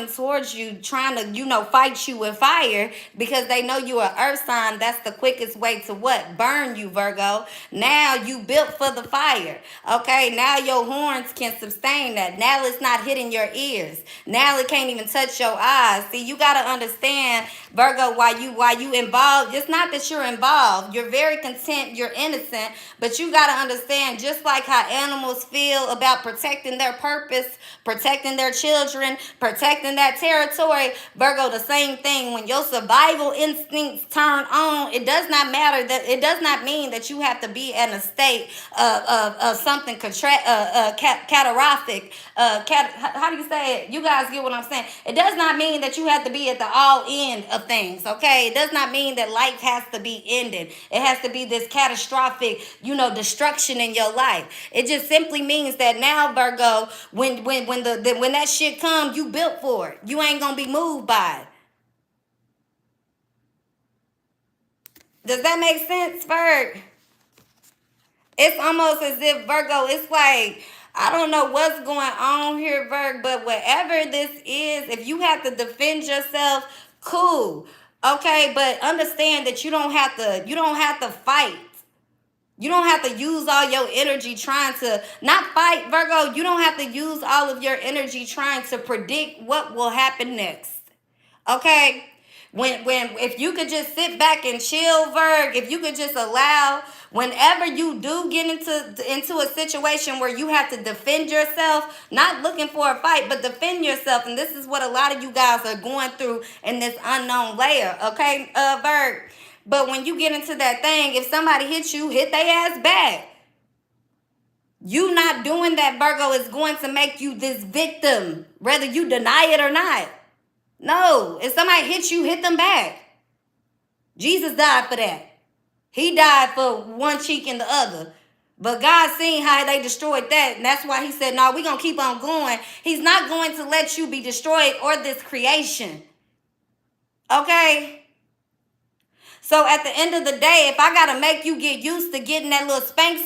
towards you, trying to, fight you with fire because they know you're an earth sign, that's the quickest way to what? Burn you, Virgo. Now you built for the fire. Okay, now your horns can sustain that. Now it's not hitting your ears. Now it can't even touch your eyes. See, you got to understand, Virgo, why you involved. It's not that you're involved. You're very content. You're innocent. But you got to understand, just like how animals feel about protecting their purpose, protecting their children, protecting that territory, Virgo, the same thing. When your survival instincts turn on, it does not matter that it does not mean that you have to be in a state of something catastrophic. How do you say it? You guys get what I'm saying? It does not mean that you have to be at the all end of things, okay? It does not mean that life has to be ended. It has to be this catastrophic, destruction in your life. It just simply means that now, Virgo, when that shit comes, you built for it. You ain't gonna be moved by it. Does that make sense, Virg? It's almost as if, Virgo, it's like, I don't know what's going on here, Virg, but whatever this is, if you have to defend yourself, cool. Okay, but understand that you don't have to fight. You don't have to use all your energy trying to not fight, Virgo. You don't have to use all of your energy trying to predict what will happen next. Okay? If you could just sit back and chill, Virg, if you could just allow, whenever you do get into a situation where you have to defend yourself, not looking for a fight, but defend yourself. And this is what a lot of you guys are going through in this unknown layer, okay, Virg? But when you get into that thing, if somebody hits you, hit their ass back. You not doing that, Virgo, is going to make you this victim, whether you deny it or not. No, if somebody hits you, hit them back. Jesus died for that. He died for one cheek and the other. But God seen how they destroyed that, and that's why he said, no, we're going to keep on going. He's not going to let you be destroyed or this creation. Okay? So at the end of the day, if I got to make you get used to getting that little spank,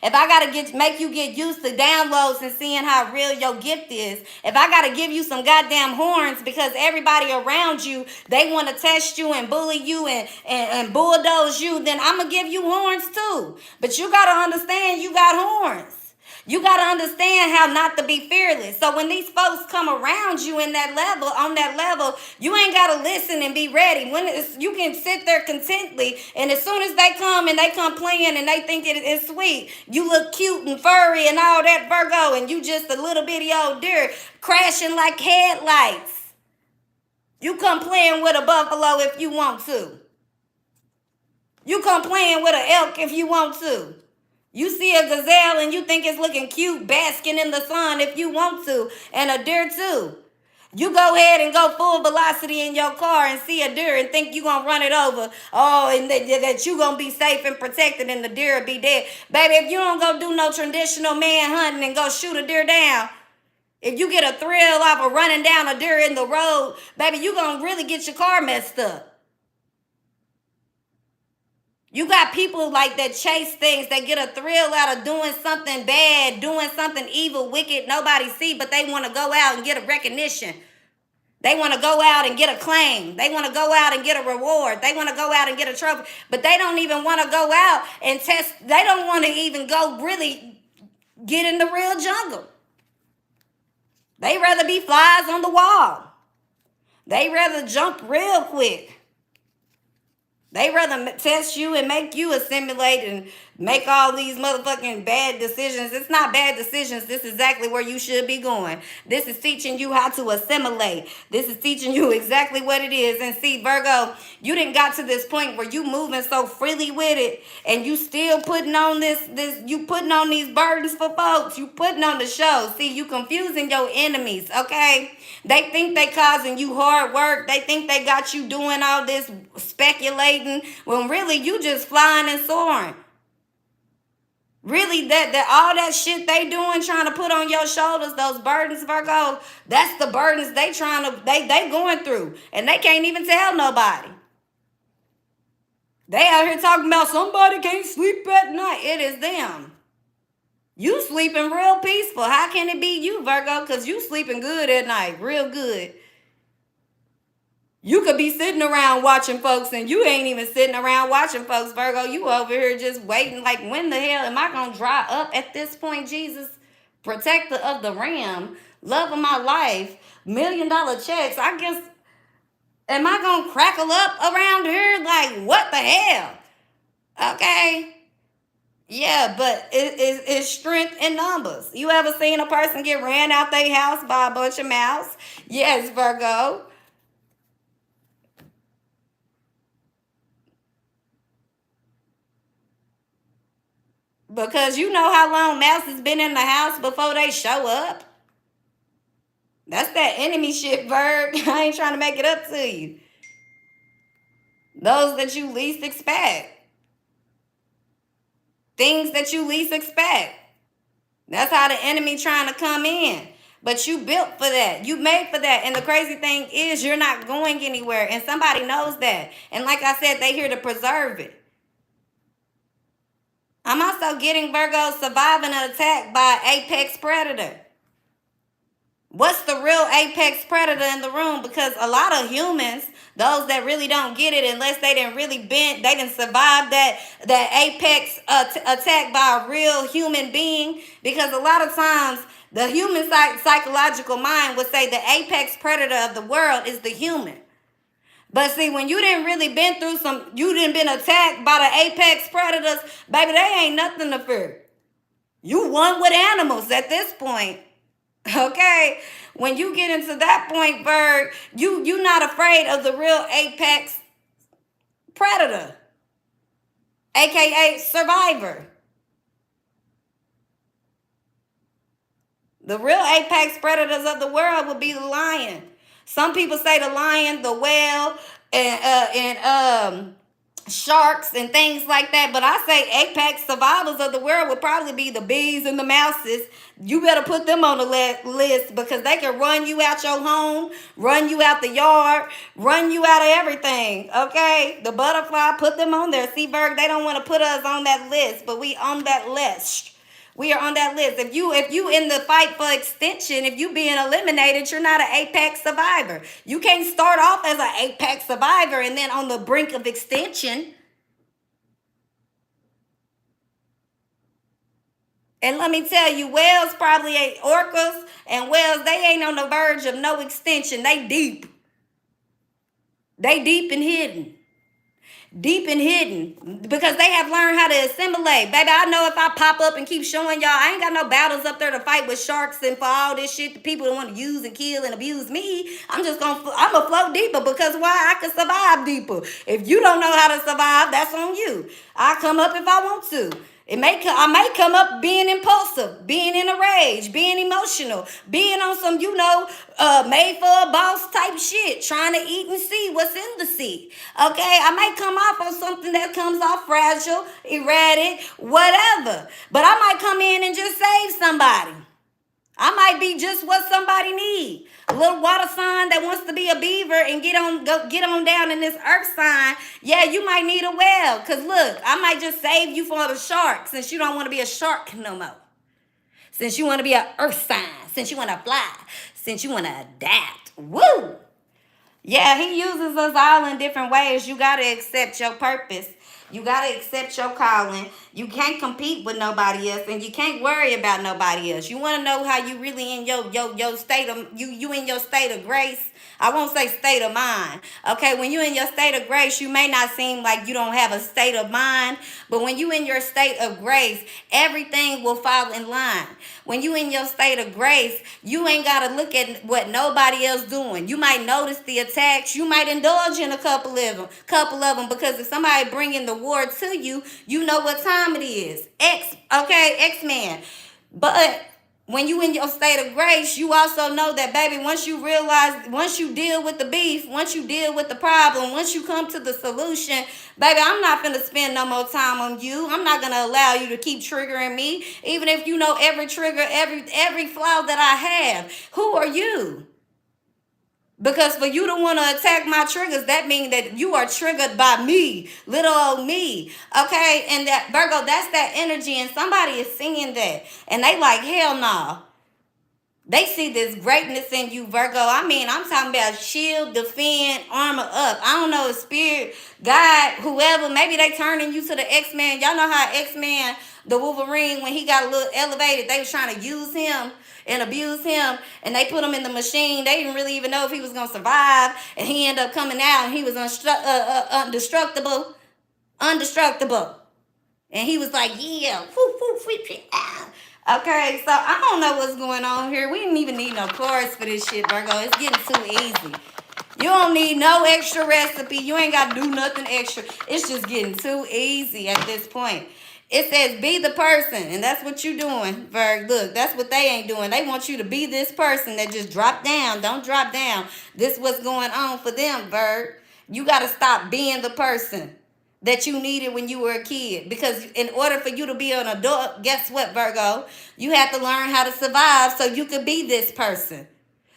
if I got to make you get used to downloads and seeing how real your gift is, if I got to give you some goddamn horns because everybody around you, they want to test you and bully you and bulldoze you, then I'm going to give you horns too. But you got to understand you got horns. You got to understand how not to be fearless. So when these folks come around you on that level, you ain't got to listen and be ready. You can sit there contently, and as soon as they come and they come playing and they think it is sweet, you look cute and furry and all that, Virgo, and you just a little bitty old deer crashing like headlights. You come playing with a buffalo if you want to. You come playing with an elk if you want to. You see a gazelle and you think it's looking cute, basking in the sun if you want to, and a deer too. You go ahead and go full velocity in your car and see a deer and think you're going to run it over. Oh, and that you're going to be safe and protected and the deer will be dead. Baby, if you don't go do no traditional man hunting and go shoot a deer down, if you get a thrill off of running down a deer in the road, baby, you're going to really get your car messed up. You got people like that chase things, that get a thrill out of doing something bad, doing something evil, wicked, nobody see, but they want to go out and get a recognition. They want to go out and get a claim. They want to go out and get a reward. They want to go out and get a trophy, but they don't even want to go out and test. They don't want to even go really get in the real jungle. They rather be flies on the wall. They rather jump real quick. They rather test you and make you assimilate and make all these motherfucking bad decisions. It's not bad decisions. This is exactly where you should be going. This is teaching you how to assimilate. This is teaching you exactly what it is. And see, Virgo, you didn't got to this point where you moving so freely with it, and you still putting on you putting on these burdens for folks. You putting on the show. See, you confusing your enemies, okay? They think they causing you hard work. They think they got you doing all this speculating when really you just flying and soaring. Really, that all that shit they doing, trying to put on your shoulders, those burdens, Virgo, that's the burdens they going through, and they can't even tell nobody. They out here talking about somebody can't sleep at night. It is them. You sleeping real peaceful. How can it be you, Virgo? Because you sleeping good at night. Real good. You could be sitting around watching folks and you ain't even sitting around watching folks, Virgo. You over here just waiting like, when the hell am I going to dry up at this point, Jesus? Protector of the ram, love of my life, $1 million checks. I guess, am I going to crackle up around here? Like, what the hell? Okay. Yeah, but it's strength in numbers. You ever seen a person get ran out their house by a bunch of mouths? Yes, Virgo. Because you know how long mouse has been in the house before they show up. That's that enemy shit, Virg. I ain't trying to make it up to you. Those that you least expect. Things that you least expect. That's how the enemy trying to come in. But you built for that. You made for that. And the crazy thing is you're not going anywhere. And somebody knows that. And like I said, they here to preserve it. I'm also getting Virgo surviving an attack by an apex predator. What's the real apex predator in the room? Because a lot of humans, those that really don't get it, unless they didn't really they didn't survive that apex attack by a real human being. Because a lot of times the human psychological mind would say the apex predator of the world is the human. But see, when you didn't really been through you didn't been attacked by the apex predators, baby, they ain't nothing to fear. You one with animals at this point. Okay, when you get into that point, Bird, you not afraid of the real apex predator, aka survivor. The real apex predators of the world would be the lion. Some people say the lion, the whale, and sharks and things like that. But I say apex survivors of the world would probably be the bees and the mouses. You better put them on the list because they can run you out your home, run you out the yard, run you out of everything. Okay, the butterfly, put them on there. See, Berg, they don't want to put us on that list, but we on that list. We are on that list. If you in the fight for extension, if you being eliminated, you're not an apex survivor. You can't start off as an apex survivor and then on the brink of extension. And let me tell you, whales probably ain't orcas, and whales, they ain't on the verge of no extension. They deep. They deep and hidden. Deep and hidden, because they have learned how to assimilate. Baby, I know if I pop up and keep showing y'all, I ain't got no battles up there to fight with sharks and for all this shit, the people that want to use and kill and abuse me. I'm gonna float deeper because why? I can survive deeper. If you don't know how to survive, that's on you. I come up if I want to. I may come up being impulsive, being in a rage, being emotional, being on some, made for a boss type shit, trying to eat and see what's in the sea. Okay, I may come off on something that comes off fragile, erratic, whatever. But I might come in and just save somebody. I might be just what somebody needs. A little water sign that wants to be a beaver and get on down in this earth sign. Yeah, you might need a whale. Because look, I might just save you for the shark since you don't want to be a shark no more. Since you want to be an earth sign. Since you want to fly. Since you want to adapt. Woo! Yeah, he uses us all in different ways. You got to accept your purpose. You got to accept your calling. You can't compete with nobody else, and you can't worry about nobody else. You want to know how you really in your state of you in your state of grace. I won't say state of mind. Okay, when you in your state of grace, you may not seem like you don't have a state of mind, but when you in your state of grace, everything will fall in line. When you in your state of grace, you ain't got to look at what nobody else doing. You might notice the attacks. You might indulge in a couple of them, because if somebody bringing the war to you, you know what time it is. X-Man. But when you in your state of grace, you also know that, baby, once you deal with the beef, once you deal with the problem, once you come to the solution, baby, I'm not going to spend no more time on you. I'm not going to allow you to keep triggering me. Even if you know every trigger, every flaw that I have. Who are you? Because for you to want to attack my triggers, that means that you are triggered by me, little old me. Okay? And that Virgo, that's that energy. And somebody is seeing that. And they like, hell no. They see this greatness in you, Virgo. I mean, I'm talking about shield, defend, armor up. I don't know if spirit, God, whoever, maybe they turning you to the X-Men. Y'all know how X-Men, the Wolverine, when he got a little elevated, they was trying to use him and abuse him, and they put him in the machine. They didn't really even know if he was going to survive, and he ended up coming out, and he was indestructible. And he was like, yeah, whoo, whoo, ah. Okay, so I don't know what's going on here. We didn't even need no chorus for this shit, Virgo. It's getting too easy. You don't need no extra recipe. You ain't got to do nothing extra. It's just getting too easy at this point. It says be the person, and that's what you doing, Virg. Look, that's what they ain't doing. They want you to be this person that just drop down. Don't drop down. This what's going on for them, Virg. You got to stop being the person that you needed when you were a kid. Because in order for you to be an adult, guess what, Virgo? You have to learn how to survive so you could be this person.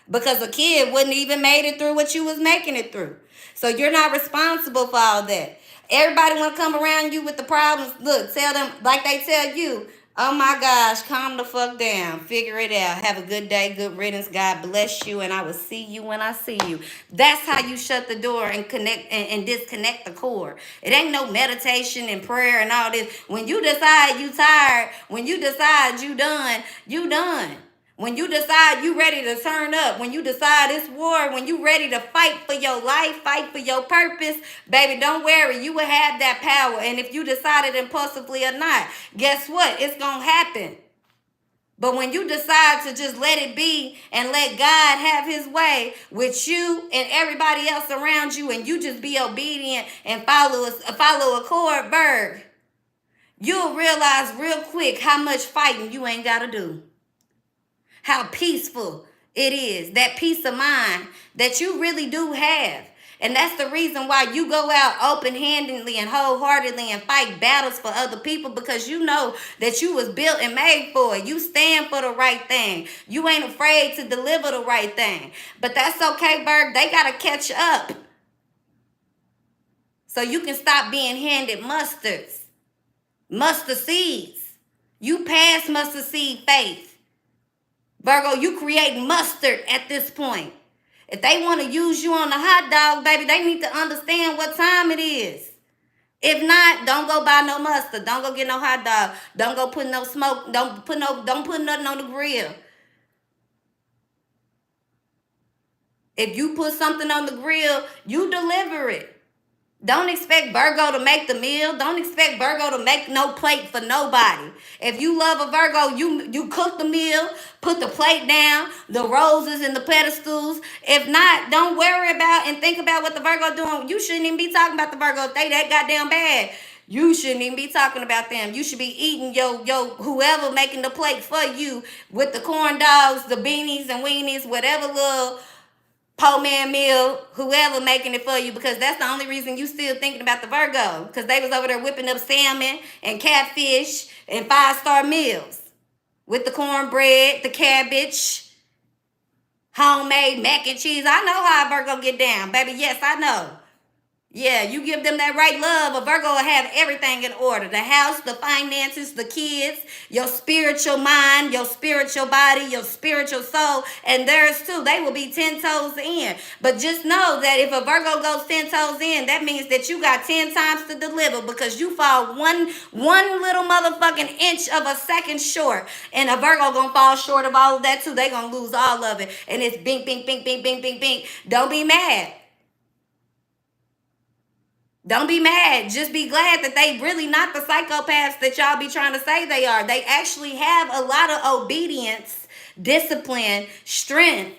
Because a kid wouldn't even made it through what you was making it through. So you're not responsible for all that. Everybody want to come around you with the problems. Look, tell them like they tell you, oh my gosh, calm the fuck down. Figure it out. Have a good day, good riddance. God bless you, and I will see you when I see you. That's how you shut the door and connect and disconnect the cord. It ain't no meditation and prayer and all this. When you decide you tired, when you decide you done, you done. When you decide you ready to turn up, when you decide it's war, when you ready to fight for your life, fight for your purpose, baby, don't worry. You will have that power. And if you decide it impulsively or not, guess what? It's going to happen. But when you decide to just let it be and let God have his way with you and everybody else around you, and you just be obedient and follow a cord, bird, you'll realize real quick how much fighting you ain't got to do. How peaceful it is, that peace of mind that you really do have. And that's the reason why you go out open-handedly and wholeheartedly and fight battles for other people, because you know that you was built and made for it. You stand for the right thing. You ain't afraid to deliver the right thing. But that's okay, Berg. They got to catch up. So you can stop being handed mustard seeds. You pass mustard seed faith. Virgo, you create mustard at this point. If they want to use you on the hot dog, baby, they need to understand what time it is. If not, don't go buy no mustard. Don't go get no hot dog. Don't go put no smoke. Don't put nothing on the grill. If you put something on the grill, you deliver it. Don't expect Virgo to make the meal. Don't expect Virgo to make no plate for nobody. If you love a Virgo, you cook the meal, put the plate down, the roses and the pedestals. If not, don't worry about and think about what the Virgo doing. You shouldn't even be talking about the Virgo if they that goddamn bad. You shouldn't even be talking about them. You should be eating yo whoever making the plate for you with the corn dogs, the beanies and weenies, whatever little po man meal, whoever making it for you, because that's the only reason you still thinking about the Virgo, because they was over there whipping up salmon and catfish and 5-star meals with the cornbread, the cabbage, homemade mac and cheese. I know how a Virgo get down, baby. Yes, I know. Yeah, you give them that right love, a Virgo will have everything in order. The house, the finances, the kids, your spiritual mind, your spiritual body, your spiritual soul, and theirs too. They will be 10 toes in. But just know that if a Virgo goes 10 toes in, that means that you got 10 times to deliver, because you fall one little motherfucking inch of a second short. And a Virgo gonna fall short of all of that too. They gonna lose all of it. And it's bink, bink, bink, bink, bink, bink, bink. Don't be mad. Don't be mad. Just be glad that they really not the psychopaths that y'all be trying to say they are. They actually have a lot of obedience, discipline, strength.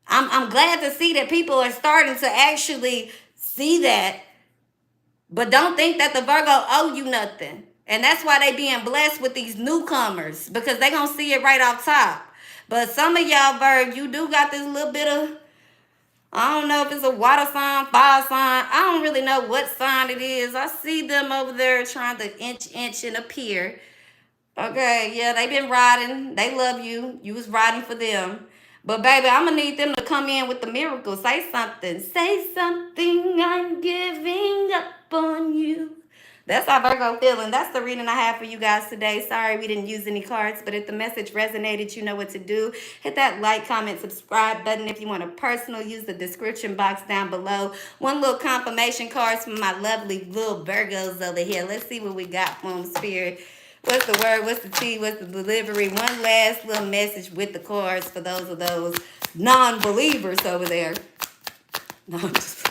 I'm glad to see that people are starting to actually see that. But don't think that the Virgo owe you nothing. And that's why they being blessed with these newcomers, because they going to see it right off top. But some of y'all, Virgo, you do got this little bit of, I don't know if it's a water sign, fire sign. I don't really know what sign it is. I see them over there trying to inch and appear. Okay, yeah, they been riding. They love you. You was riding for them. But baby, I'm gonna need them to come in with the miracle. Say something. Say something. I'm giving up on you. That's how Virgo feeling. That's the reading I have for you guys today. Sorry we didn't use any cards, but if the message resonated, you know what to do. Hit that like, comment, subscribe button. If you want a personal, use the description box down below. One little confirmation cards from my lovely little Virgos over here. Let's see what we got from Spirit. What's the word? What's the tea? What's the delivery? One last little message with the cards for those of those non-believers over there. No, I'm just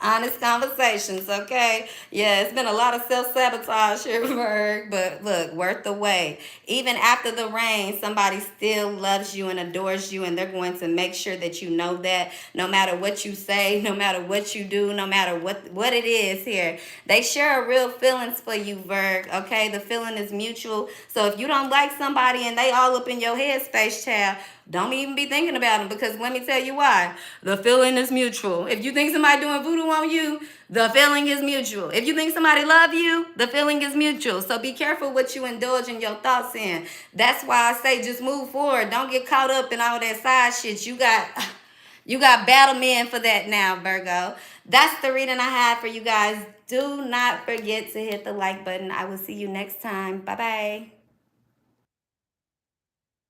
honest conversations, okay? Yeah, it's been a lot of self-sabotage here, Virg, but look, worth the wait. Even after the rain, somebody still loves you and adores you, and they're going to make sure that you know that no matter what you say, no matter what you do, no matter what it is here. They share real feelings for you, Virg, okay? The feeling is mutual. So if you don't like somebody and they all up in your headspace, child, don't even be thinking about them, because let me tell you why. The feeling is mutual. If you think somebody doing voodoo on you, the feeling is mutual. If you think somebody love you, the feeling is mutual. So be careful what you indulge in your thoughts in. That's why I say just move forward. Don't get caught up in all that side shit. You got battle men for that now, Virgo. That's the reading I have for you guys. Do not forget to hit the like button. I will see you next time. Bye-bye.